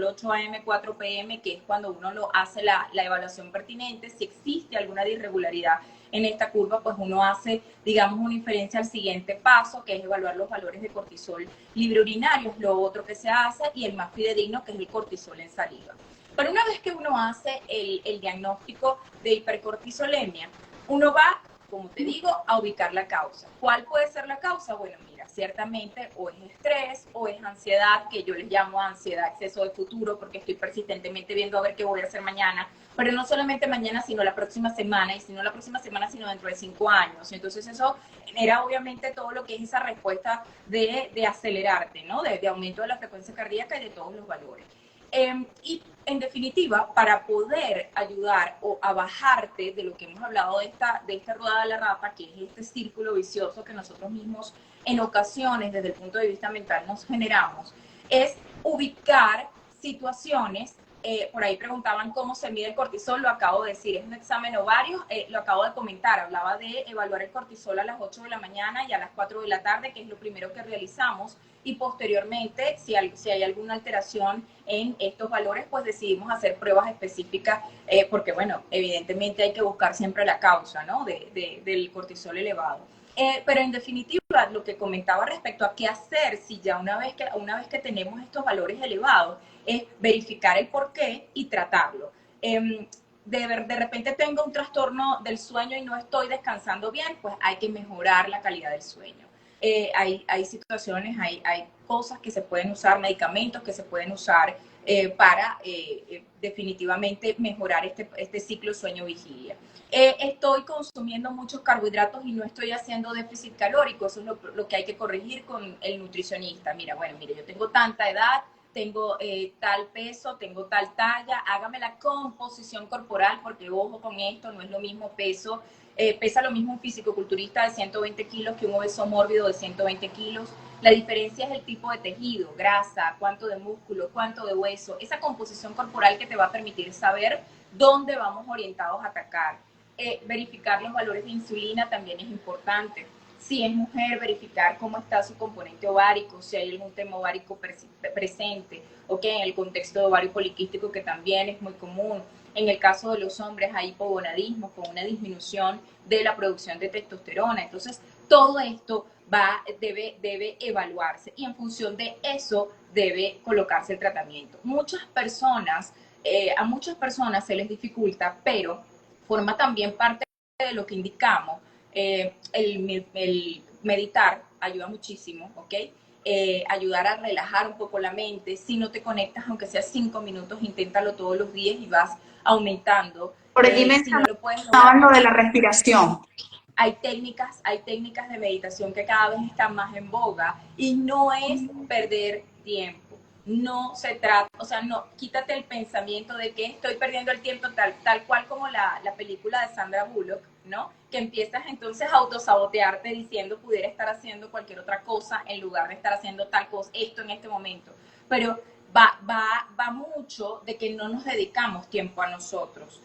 S2: 8 AM, 4 PM, que es cuando uno lo hace la evaluación pertinente, si existe alguna irregularidad en esta curva, pues uno hace, digamos, una inferencia al siguiente paso, que es evaluar los valores de cortisol libre urinario, es lo otro que se hace, y el más fidedigno, que es el cortisol en saliva. Pero una vez que uno hace el diagnóstico de hipercortisolemia, uno va, como te digo, a ubicar la causa. ¿Cuál puede ser la causa? Bueno, mira, ciertamente o es estrés o es ansiedad, que yo les llamo ansiedad, exceso de futuro, porque estoy persistentemente viendo a ver qué voy a hacer mañana, pero no solamente mañana, sino la próxima semana, y si no la próxima semana, sino dentro de 5 años. Entonces eso genera obviamente todo lo que es esa respuesta de acelerarte, ¿no? De aumento de la frecuencia cardíaca y de todos los valores. Y en definitiva, para poder ayudar o a bajarte de lo que hemos hablado de esta rueda de la rata, que es este círculo vicioso que nosotros mismos en ocasiones desde el punto de vista mental nos generamos, es ubicar situaciones, por ahí preguntaban cómo se mide el cortisol, lo acabo de decir, es un examen ovario, lo acabo de comentar, hablaba de evaluar el cortisol a las 8 de la mañana y a las 4 de la tarde, que es lo primero que realizamos, y posteriormente, si hay alguna alteración en estos valores, pues decidimos hacer pruebas específicas, porque bueno, evidentemente hay que buscar siempre la causa, ¿no? Del cortisol elevado. Pero en definitiva, lo que comentaba respecto a qué hacer si ya una vez que tenemos estos valores elevados, es verificar el porqué y tratarlo. De repente tengo un trastorno del sueño y no estoy descansando bien, pues hay que mejorar la calidad del sueño. Hay situaciones, hay cosas que se pueden usar, medicamentos que se pueden usar para definitivamente mejorar este ciclo sueño-vigilia. Estoy consumiendo muchos carbohidratos y no estoy haciendo déficit calórico, eso es lo que hay que corregir con el nutricionista. Mira, yo tengo tanta edad, tengo tal peso, tengo tal talla, hágame la composición corporal, porque ojo con esto, no es lo mismo peso, pesa lo mismo un fisicoculturista de 120 kilos que un obeso mórbido de 120 kilos. La diferencia es el tipo de tejido, grasa, cuánto de músculo, cuánto de hueso, esa composición corporal que te va a permitir saber dónde vamos orientados a atacar. Verificar los valores de insulina también es importante. Si es mujer, verificar cómo está su componente ovárico, si hay algún tema ovárico presente, ok, en el contexto de ovario poliquístico, que también es muy común. En el caso de los hombres hay hipogonadismo con una disminución de la producción de testosterona. Entonces, todo esto debe evaluarse y en función de eso debe colocarse el tratamiento. A muchas personas se les dificulta, pero forma también parte de lo que indicamos. El meditar ayuda muchísimo, ¿ok? Ayudar a relajar un poco la mente. Si no te conectas, aunque sea 5 minutos, inténtalo todos los días y vas aumentando.
S1: Por allí
S2: Si no lo puedes
S1: mencionaban
S2: lograr,
S1: lo de la respiración.
S2: hay técnicas de meditación que cada vez están más en boga y no es perder tiempo. No se trata, o sea, no, quítate el pensamiento de que estoy perdiendo el tiempo tal cual como la película de Sandra Bullock, ¿no? Que empiezas entonces a autosabotearte diciendo pudiera estar haciendo cualquier otra cosa en lugar de estar haciendo tal cosa, esto en este momento. Pero va mucho de que no nos dedicamos tiempo a nosotros.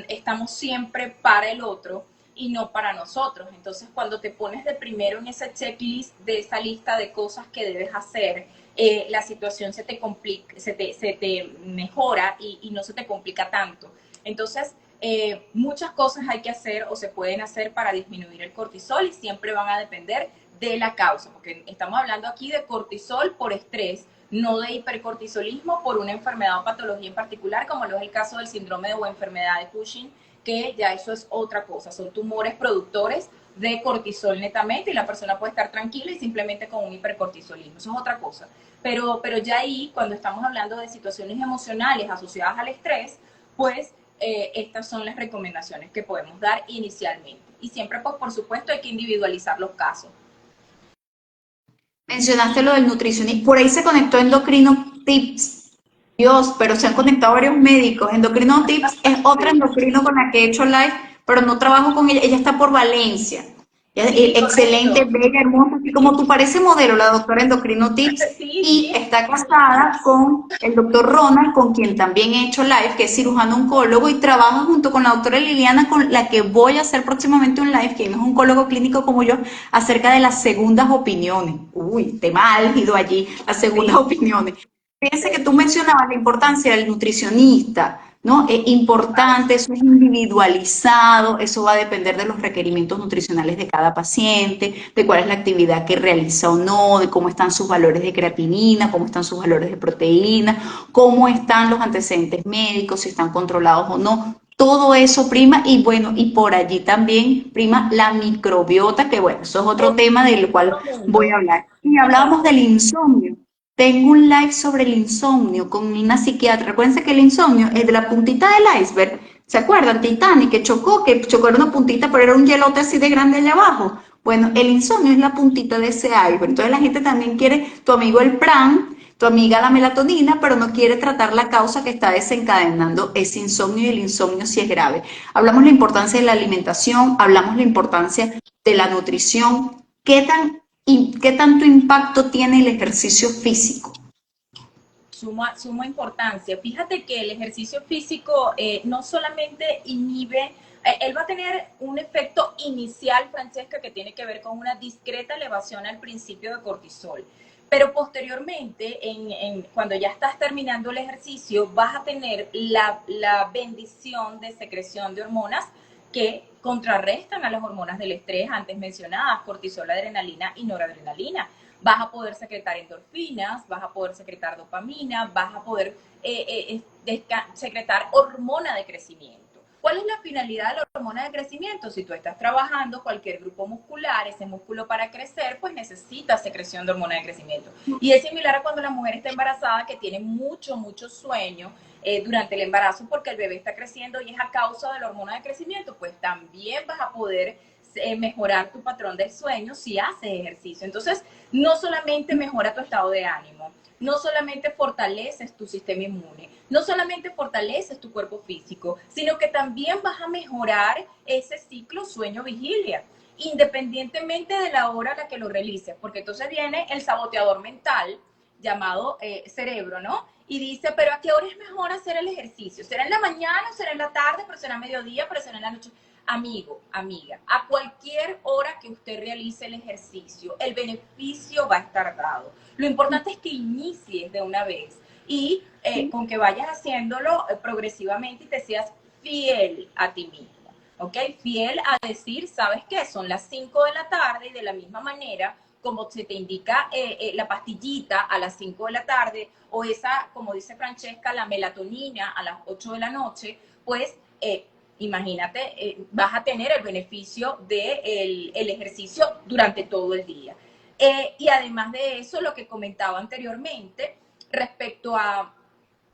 S2: Estamos siempre para el otro y no para nosotros. Entonces, cuando te pones de primero en ese checklist de esa lista de cosas que debes hacer, la situación se te complica, se te mejora y no se te complica tanto. Entonces, muchas cosas hay que hacer o se pueden hacer para disminuir el cortisol y siempre van a depender de la causa, porque estamos hablando aquí de cortisol por estrés, no de hipercortisolismo por una enfermedad o patología en particular, como lo es el caso del síndrome o enfermedad de Cushing, que ya eso es otra cosa, son tumores productores de cortisol netamente y la persona puede estar tranquila y simplemente con un hipercortisolismo, eso es otra cosa. Pero ya ahí, cuando estamos hablando de situaciones emocionales asociadas al estrés, pues estas son las recomendaciones que podemos dar inicialmente. Y siempre, pues por supuesto, hay que individualizar los casos.
S1: Mencionaste lo del nutricionista. Por ahí se conectó Endocrino Tips. Dios, pero se han conectado varios médicos. Endocrino Tips es otra endocrino con la que he hecho live, pero no trabajo con ella. Ella está por Valencia.
S2: Sí,
S1: Excelente,
S2: correcto.
S1: bella, hermosa, así como tú parece modelo, la doctora Endocrino Tips,
S2: Sí,
S1: y
S2: sí.
S1: está casada con el doctor Ronald, con quien también he hecho live, que es cirujano oncólogo, y trabaja junto con la doctora Liliana, con la que voy a hacer próximamente un live, quien es un oncólogo clínico como yo, acerca de las segundas opiniones. Uy, tema álgido allí, las segundas
S2: Sí,
S1: opiniones. Fíjense que tú mencionabas la importancia del nutricionista, ¿no? Es importante, eso es individualizado, eso va a depender de los requerimientos nutricionales de cada paciente, de cuál es la actividad que realiza o no, de cómo están sus valores de creatinina, cómo están sus valores de proteína, cómo están los antecedentes médicos, si están controlados o no. Todo eso prima y bueno, y por allí también prima la microbiota, que bueno, eso es otro tema del cual
S2: todo
S1: voy a
S2: mundo.
S1: hablar. Y hablábamos del insomnio. Tengo un live sobre el insomnio con una psiquiatra. Recuerden que el insomnio es de la puntita del iceberg. ¿Se acuerdan? Titanic, que chocó era una puntita, pero era un hielote así de grande allá abajo. Bueno, el insomnio es la puntita de ese iceberg. Entonces la gente también quiere, tu amigo el Pran, tu amiga la melatonina, pero no quiere tratar la causa que está desencadenando ese insomnio y el insomnio sí es grave. Hablamos la importancia de la alimentación, hablamos la importancia de la nutrición. ¿Qué tanto impacto tiene el ejercicio físico?
S2: suma importancia. Fíjate que el ejercicio físico no solamente inhibe, él va a tener un efecto inicial, Francesca, que tiene que ver con una discreta elevación al principio de cortisol. Pero posteriormente, cuando ya estás terminando el ejercicio, vas a tener la bendición de secreción de hormonas que contrarrestan a las hormonas del estrés antes mencionadas, cortisol, adrenalina y noradrenalina. Vas a poder secretar endorfinas, vas a poder secretar dopamina, vas a poder secretar hormona de crecimiento. ¿Cuál es la finalidad de la hormona de crecimiento? Si tú estás trabajando cualquier grupo muscular, ese músculo para crecer, pues necesita secreción de hormona de crecimiento. Y es similar a cuando la mujer está embarazada, que tiene mucho sueño durante el embarazo porque el bebé está creciendo y es a causa de la hormona de crecimiento, pues también vas a poder mejorar tu patrón del sueño si haces ejercicio. Entonces, no solamente mejora tu estado de ánimo, no solamente fortaleces tu sistema inmune, no solamente fortaleces tu cuerpo físico, sino que también vas a mejorar ese ciclo sueño-vigilia, independientemente de la hora a la que lo realices, porque entonces viene el saboteador mental llamado cerebro, ¿no? Y dice, pero ¿a qué hora es mejor hacer el ejercicio? ¿Será en la mañana, será en la tarde, pero será a mediodía, pero será en la noche? Amigo, amiga, a cualquier hora que usted realice el ejercicio, el beneficio va a estar dado. Lo importante es que inicies de una vez y con que vayas haciéndolo progresivamente y te seas fiel a ti mismo, ¿ok? Fiel a decir, ¿sabes qué? Son las 5 de la tarde y de la misma manera como se te indica la pastillita a las 5 de la tarde o esa, como dice Francesca, la melatonina a las 8 de la noche, pues imagínate, vas a tener el beneficio del ejercicio durante todo el día. Y además de eso, lo que comentaba anteriormente respecto a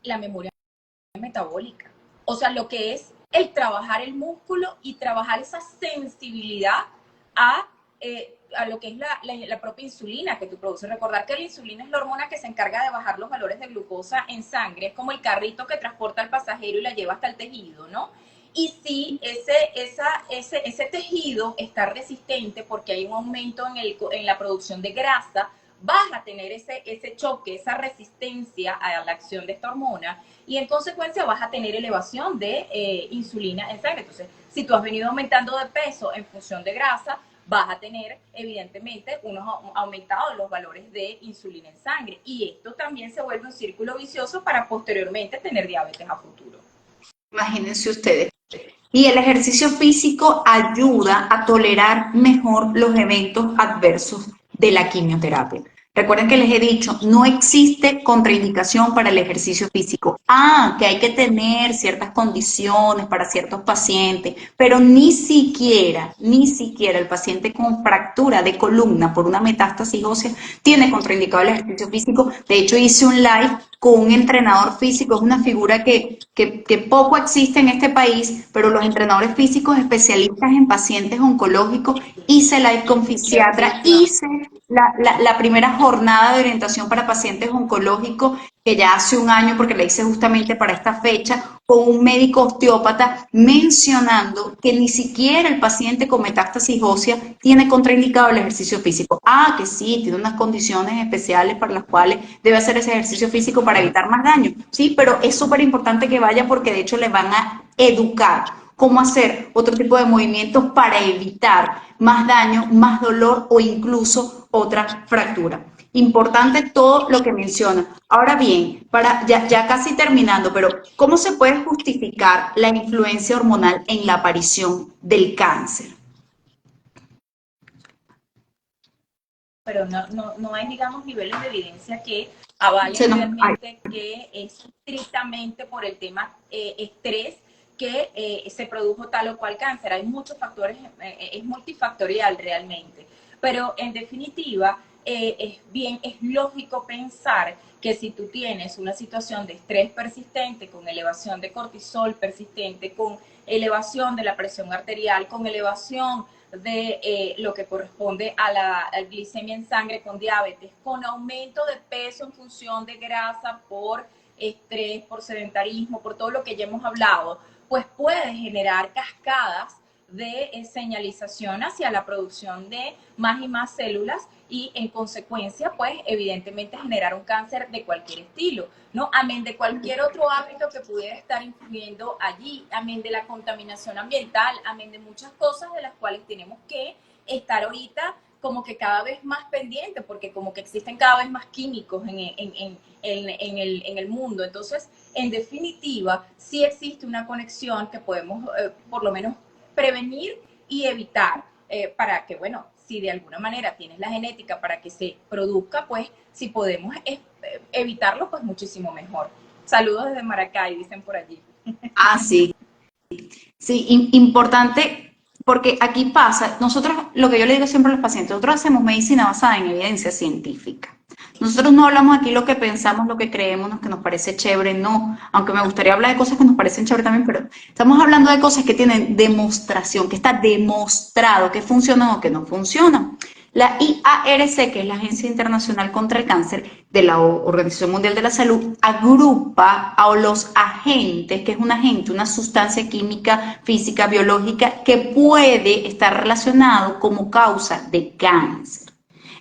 S2: la memoria metabólica, o sea, lo que es el trabajar el músculo y trabajar esa sensibilidad a lo que es la propia insulina que tú produces. Recordar que la insulina es la hormona que se encarga de bajar los valores de glucosa en sangre, es como el carrito que transporta al pasajero y la lleva hasta el tejido, ¿no? Y si ese tejido está resistente porque hay un aumento en la producción de grasa, vas a tener ese choque, esa resistencia a la acción de esta hormona y en consecuencia vas a tener elevación de insulina en sangre. Entonces, si tú has venido aumentando de peso en función de grasa, vas a tener evidentemente unos aumentados los valores de insulina en sangre y esto también se vuelve un círculo vicioso para posteriormente tener diabetes a futuro.
S1: Imagínense ustedes. Y el ejercicio físico ayuda a tolerar mejor los eventos adversos de la quimioterapia. Recuerden que les he dicho, no existe contraindicación para el ejercicio físico. Que hay que tener ciertas condiciones para ciertos pacientes, pero ni siquiera el paciente con fractura de columna por una metástasis ósea tiene contraindicado el ejercicio físico. De hecho, hice un live con un entrenador físico, es una figura que poco existe en este país, pero los entrenadores físicos especialistas en pacientes oncológicos, hice live con fisiatra, hice la primera jornada de orientación para pacientes oncológicos, que ya hace un año, porque la hice justamente para esta fecha, con un médico osteópata mencionando que ni siquiera el paciente con metástasis ósea tiene contraindicado el ejercicio físico. Que sí, tiene unas condiciones especiales para las cuales debe hacer ese ejercicio físico para evitar más daño. Sí, pero es súper importante que vaya porque de hecho le van a educar cómo hacer otro tipo de movimientos para evitar más daño, más dolor o incluso otra fractura. Importante todo lo que menciona. Ahora bien, ya casi terminando, pero ¿cómo se puede justificar la influencia hormonal en la aparición del cáncer?
S2: Pero no hay, digamos, niveles de evidencia que avalen realmente que es estrictamente por el tema estrés que se produjo tal o cual cáncer. Hay muchos factores, es multifactorial realmente. Pero en definitiva, es lógico pensar que si tú tienes una situación de estrés persistente, con elevación de cortisol persistente, con elevación de la presión arterial, con elevación de lo que corresponde a la glicemia en sangre con diabetes, con aumento de peso en función de grasa por estrés, por sedentarismo, por todo lo que ya hemos hablado, pues puede generar cascadas de señalización hacia la producción de más y más células y en consecuencia, pues evidentemente generar un cáncer de cualquier estilo, ¿no? Amén de cualquier otro hábito que pudiera estar influyendo allí, amén de la contaminación ambiental, amén de muchas cosas de las cuales tenemos que estar ahorita como que cada vez más pendientes, porque como que existen cada vez más químicos en el mundo. Entonces, en definitiva, sí existe una conexión que podemos por lo menos prevenir y evitar para que, bueno, si de alguna manera tienes la genética para que se produzca, pues si podemos evitarlo, pues muchísimo mejor. Saludos desde Maracay, dicen por allí.
S1: Ah, sí. Sí, importante, porque aquí pasa, nosotros, lo que yo le digo siempre a los pacientes, nosotros hacemos medicina basada en evidencia científica. Nosotros no hablamos aquí lo que pensamos, lo que creemos, lo que nos parece chévere, no, aunque me gustaría hablar de cosas que nos parecen chévere también, pero estamos hablando de cosas que tienen demostración, que está demostrado que funcionan o que no funcionan. La IARC, que es la Agencia Internacional contra el Cáncer de la Organización Mundial de la Salud, agrupa a los agentes, que es un agente, una sustancia química, física, biológica, que puede estar relacionado como causa de cáncer.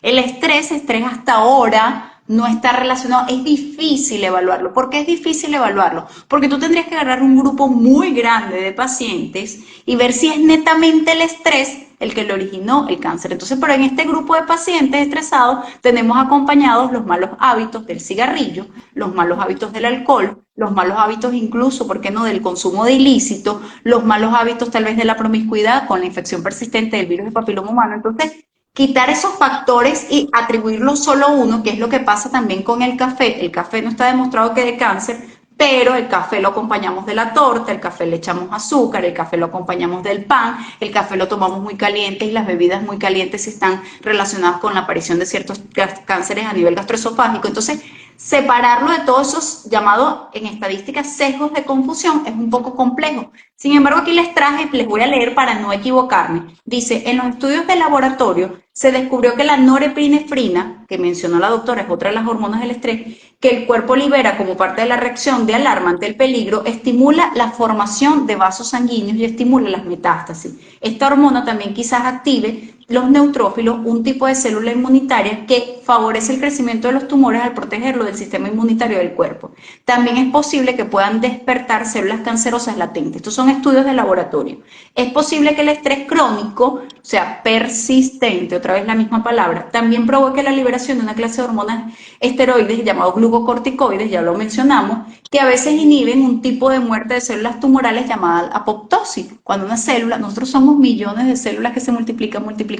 S1: El estrés hasta ahora no está relacionado, es difícil evaluarlo. ¿Por qué es difícil evaluarlo? Porque tú tendrías que agarrar un grupo muy grande de pacientes y ver si es netamente el estrés el que le originó el cáncer. Entonces, pero en este grupo de pacientes estresados tenemos acompañados los malos hábitos del cigarrillo, los malos hábitos del alcohol, los malos hábitos incluso, ¿por qué no?, del consumo de ilícito, los malos hábitos tal vez de la promiscuidad con la infección persistente del virus de papiloma humano. Entonces, quitar esos factores y atribuirlo solo a uno, que es lo que pasa también con el café. El café no está demostrado que dé cáncer, pero el café lo acompañamos de la torta, el café le echamos azúcar, el café lo acompañamos del pan, el café lo tomamos muy caliente y las bebidas muy calientes están relacionadas con la aparición de ciertos cánceres a nivel gastroesofágico. Entonces, separarlo de todos esos llamados en estadísticas sesgos de confusión es un poco complejo. Sin embargo, aquí les traje, les voy a leer para no equivocarme. Dice, en los estudios de laboratorio se descubrió que la norepinefrina, que mencionó la doctora, es otra de las hormonas del estrés, que el cuerpo libera como parte de la reacción de alarma ante el peligro, estimula la formación de vasos sanguíneos y estimula las metástasis. Esta hormona también quizás active los neutrófilos, un tipo de célula inmunitaria que favorece el crecimiento de los tumores al protegerlo del sistema inmunitario del cuerpo. También es posible que puedan despertar células cancerosas latentes. Estos son estudios de laboratorio. Es posible que el estrés crónico, o sea, persistente, otra vez la misma palabra, también provoque la liberación de una clase de hormonas esteroides llamados glucocorticoides, ya lo mencionamos, que a veces inhiben un tipo de muerte de células tumorales llamada apoptosis. Cuando una célula, nosotros somos millones de células que se multiplican,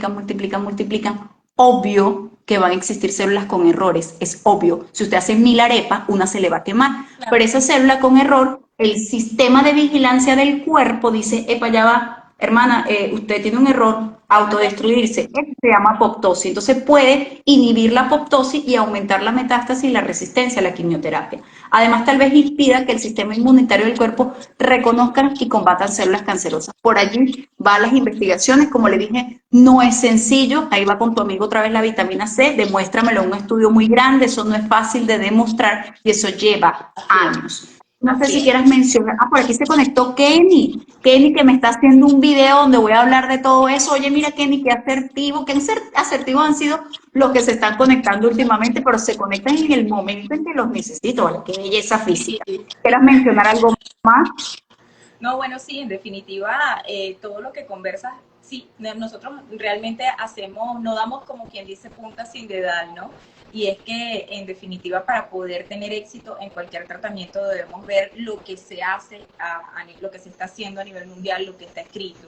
S1: obvio que van a existir células con errores, es obvio. Si usted hace 1000 arepas, una se le va a quemar,
S2: Claro.
S1: pero esa célula con error, el sistema de vigilancia del cuerpo dice, epa, ya va, hermana, usted tiene un error, autodestruirse, eso se llama apoptosis. Entonces puede inhibir la apoptosis y aumentar la metástasis y la resistencia a la quimioterapia. Además, tal vez impida que el sistema inmunitario del cuerpo reconozca y combatan células cancerosas. Por allí van las investigaciones, como le dije, no es sencillo, ahí va con tu amigo otra vez la vitamina C, demuéstramelo en un estudio muy grande, eso no es fácil de demostrar y eso lleva años. No sé si quieras mencionar. Ah, por aquí se conectó Kenny. Kenny que me está haciendo un video donde voy a hablar de todo eso. Oye, mira, Kenny, qué asertivos han sido los que se están conectando últimamente, pero se conectan en el momento en que los necesito, ¿vale? Qué belleza física. ¿Quieras mencionar algo más?
S2: No, bueno, sí, en definitiva, todo lo que conversas, sí, nosotros realmente hacemos, no damos como quien dice punta sin dedal, ¿no? Y es que, en definitiva, para poder tener éxito en cualquier tratamiento debemos ver lo que se hace, lo que se está haciendo a nivel mundial, lo que está escrito.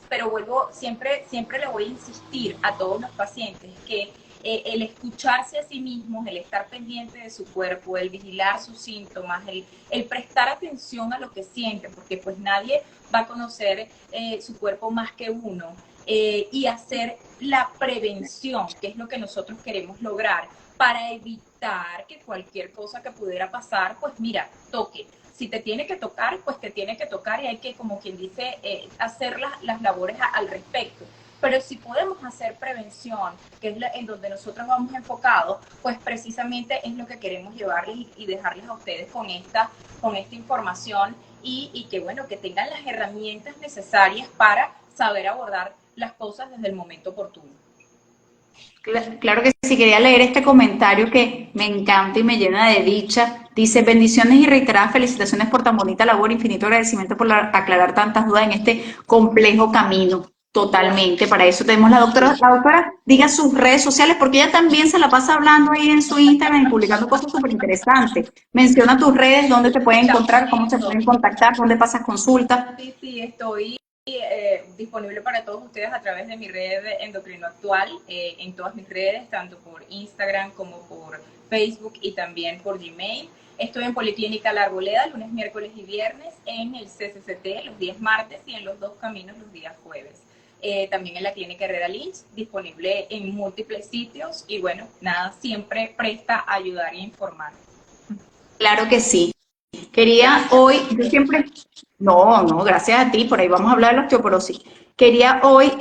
S2: Pero vuelvo, siempre le voy a insistir a todos los pacientes que el escucharse a sí mismos, el estar pendiente de su cuerpo, el vigilar sus síntomas, el prestar atención a lo que siente, porque pues nadie va a conocer su cuerpo más que uno, y hacer la prevención, que es lo que nosotros queremos lograr, para evitar que cualquier cosa que pudiera pasar, pues mira, toque. Si te tiene que tocar, pues te tiene que tocar y hay que, como quien dice, hacer las labores al respecto. pero si podemos hacer prevención, que es en donde nosotros vamos enfocados, pues precisamente es lo que queremos llevarles y dejarles a ustedes con esta información y que bueno, que tengan las herramientas necesarias para saber abordar las cosas desde el momento oportuno.
S1: Claro que sí, quería leer este comentario que me encanta y me llena de dicha. Dice, bendiciones y reiteradas felicitaciones por tan bonita labor, infinito agradecimiento por aclarar tantas dudas en este complejo camino. Totalmente, para eso tenemos la doctora diga sus redes sociales, porque ella también se la pasa hablando ahí en su Instagram y publicando cosas súper interesantes. Menciona tus redes, dónde te pueden encontrar, cómo se pueden contactar, dónde pasas consulta.
S2: Sí, estoy disponible para todos ustedes a través de mi red Endocrino Actual, en todas mis redes, tanto por Instagram como por Facebook y también por Gmail. Estoy en Policlínica La Arboleda, lunes, miércoles y viernes, en el CCCT los días martes y en los Dos Caminos los días jueves. También en la Clínica Herrera Lynch, disponible en múltiples sitios y bueno, nada, siempre presta a ayudar e informar.
S1: Claro que sí. Quería hoy, yo siempre, no, gracias a ti, por ahí vamos a hablar de la osteoporosis. Quería hoy,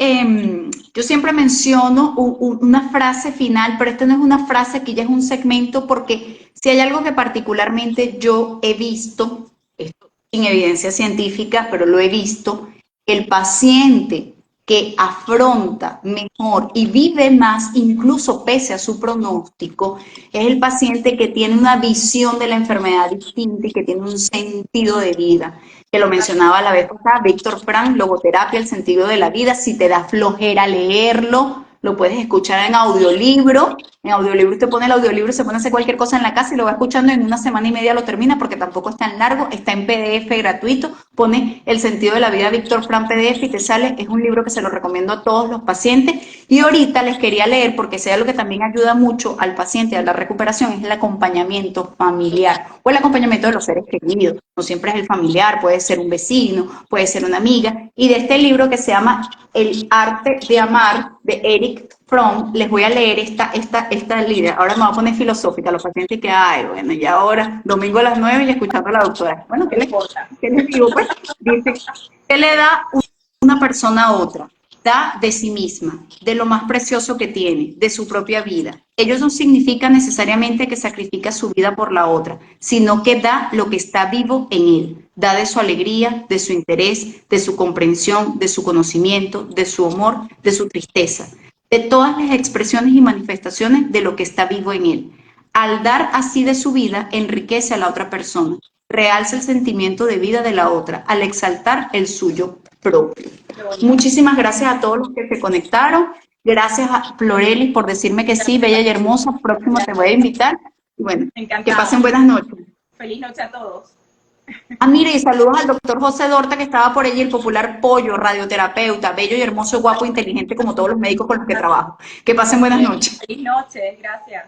S1: yo siempre menciono una frase final, pero esta no es una frase, aquí ya es un segmento, porque si hay algo que particularmente yo he visto, esto sin evidencia científica, pero lo he visto, el paciente que afronta mejor y vive más, incluso pese a su pronóstico, es el paciente que tiene una visión de la enfermedad distinta y que tiene un sentido de vida. Que lo mencionaba la vez pasada, Víctor Frank, logoterapia, el sentido de la vida. Si te da flojera leerlo, lo puedes escuchar en audiolibro. En audiolibro usted pone el audiolibro, se pone a hacer cualquier cosa en la casa y lo va escuchando, en una semana y media lo termina porque tampoco es tan largo, está en PDF gratuito, pone El sentido de la vida Víctor Frank PDF y te sale, es un libro que se lo recomiendo a todos los pacientes. Y ahorita les quería leer, porque sea lo que también ayuda mucho al paciente a la recuperación, es el acompañamiento familiar o el acompañamiento de los seres queridos. No siempre es el familiar, puede ser un vecino, puede ser una amiga. Y de este libro que se llama El arte de amar, de Eric Fromm, les voy a leer esta línea. Ahora me voy a poner filosófica, los pacientes que, ay, bueno, y ahora, domingo a las 9 y escuchando a la doctora. Bueno, ¿qué les digo? Pues dice, ¿qué le da una persona a otra? Da de sí misma, de lo más precioso que tiene, de su propia vida. Ello no significa necesariamente que sacrifica su vida por la otra, sino que da lo que está vivo en él. Da de su alegría, de su interés, de su comprensión, de su conocimiento, de su amor, de su tristeza, de todas las expresiones y manifestaciones de lo que está vivo en él. Al dar así de su vida, enriquece a la otra persona, realza el sentimiento de vida de la otra, al exaltar el suyo propio. Muchísimas gracias a todos los que se conectaron. Gracias a Florelis por decirme que sí, bella y hermosa. Próximo te voy a invitar. Y bueno, que pasen buenas noches.
S2: Feliz noche a todos.
S1: Ah, mire, y saludos al doctor José Dorta, que estaba por allí, el popular pollo, radioterapeuta, bello y hermoso, guapo, inteligente, como todos los médicos con los que trabajo. Que pasen buenas noches.
S2: Feliz noche, gracias.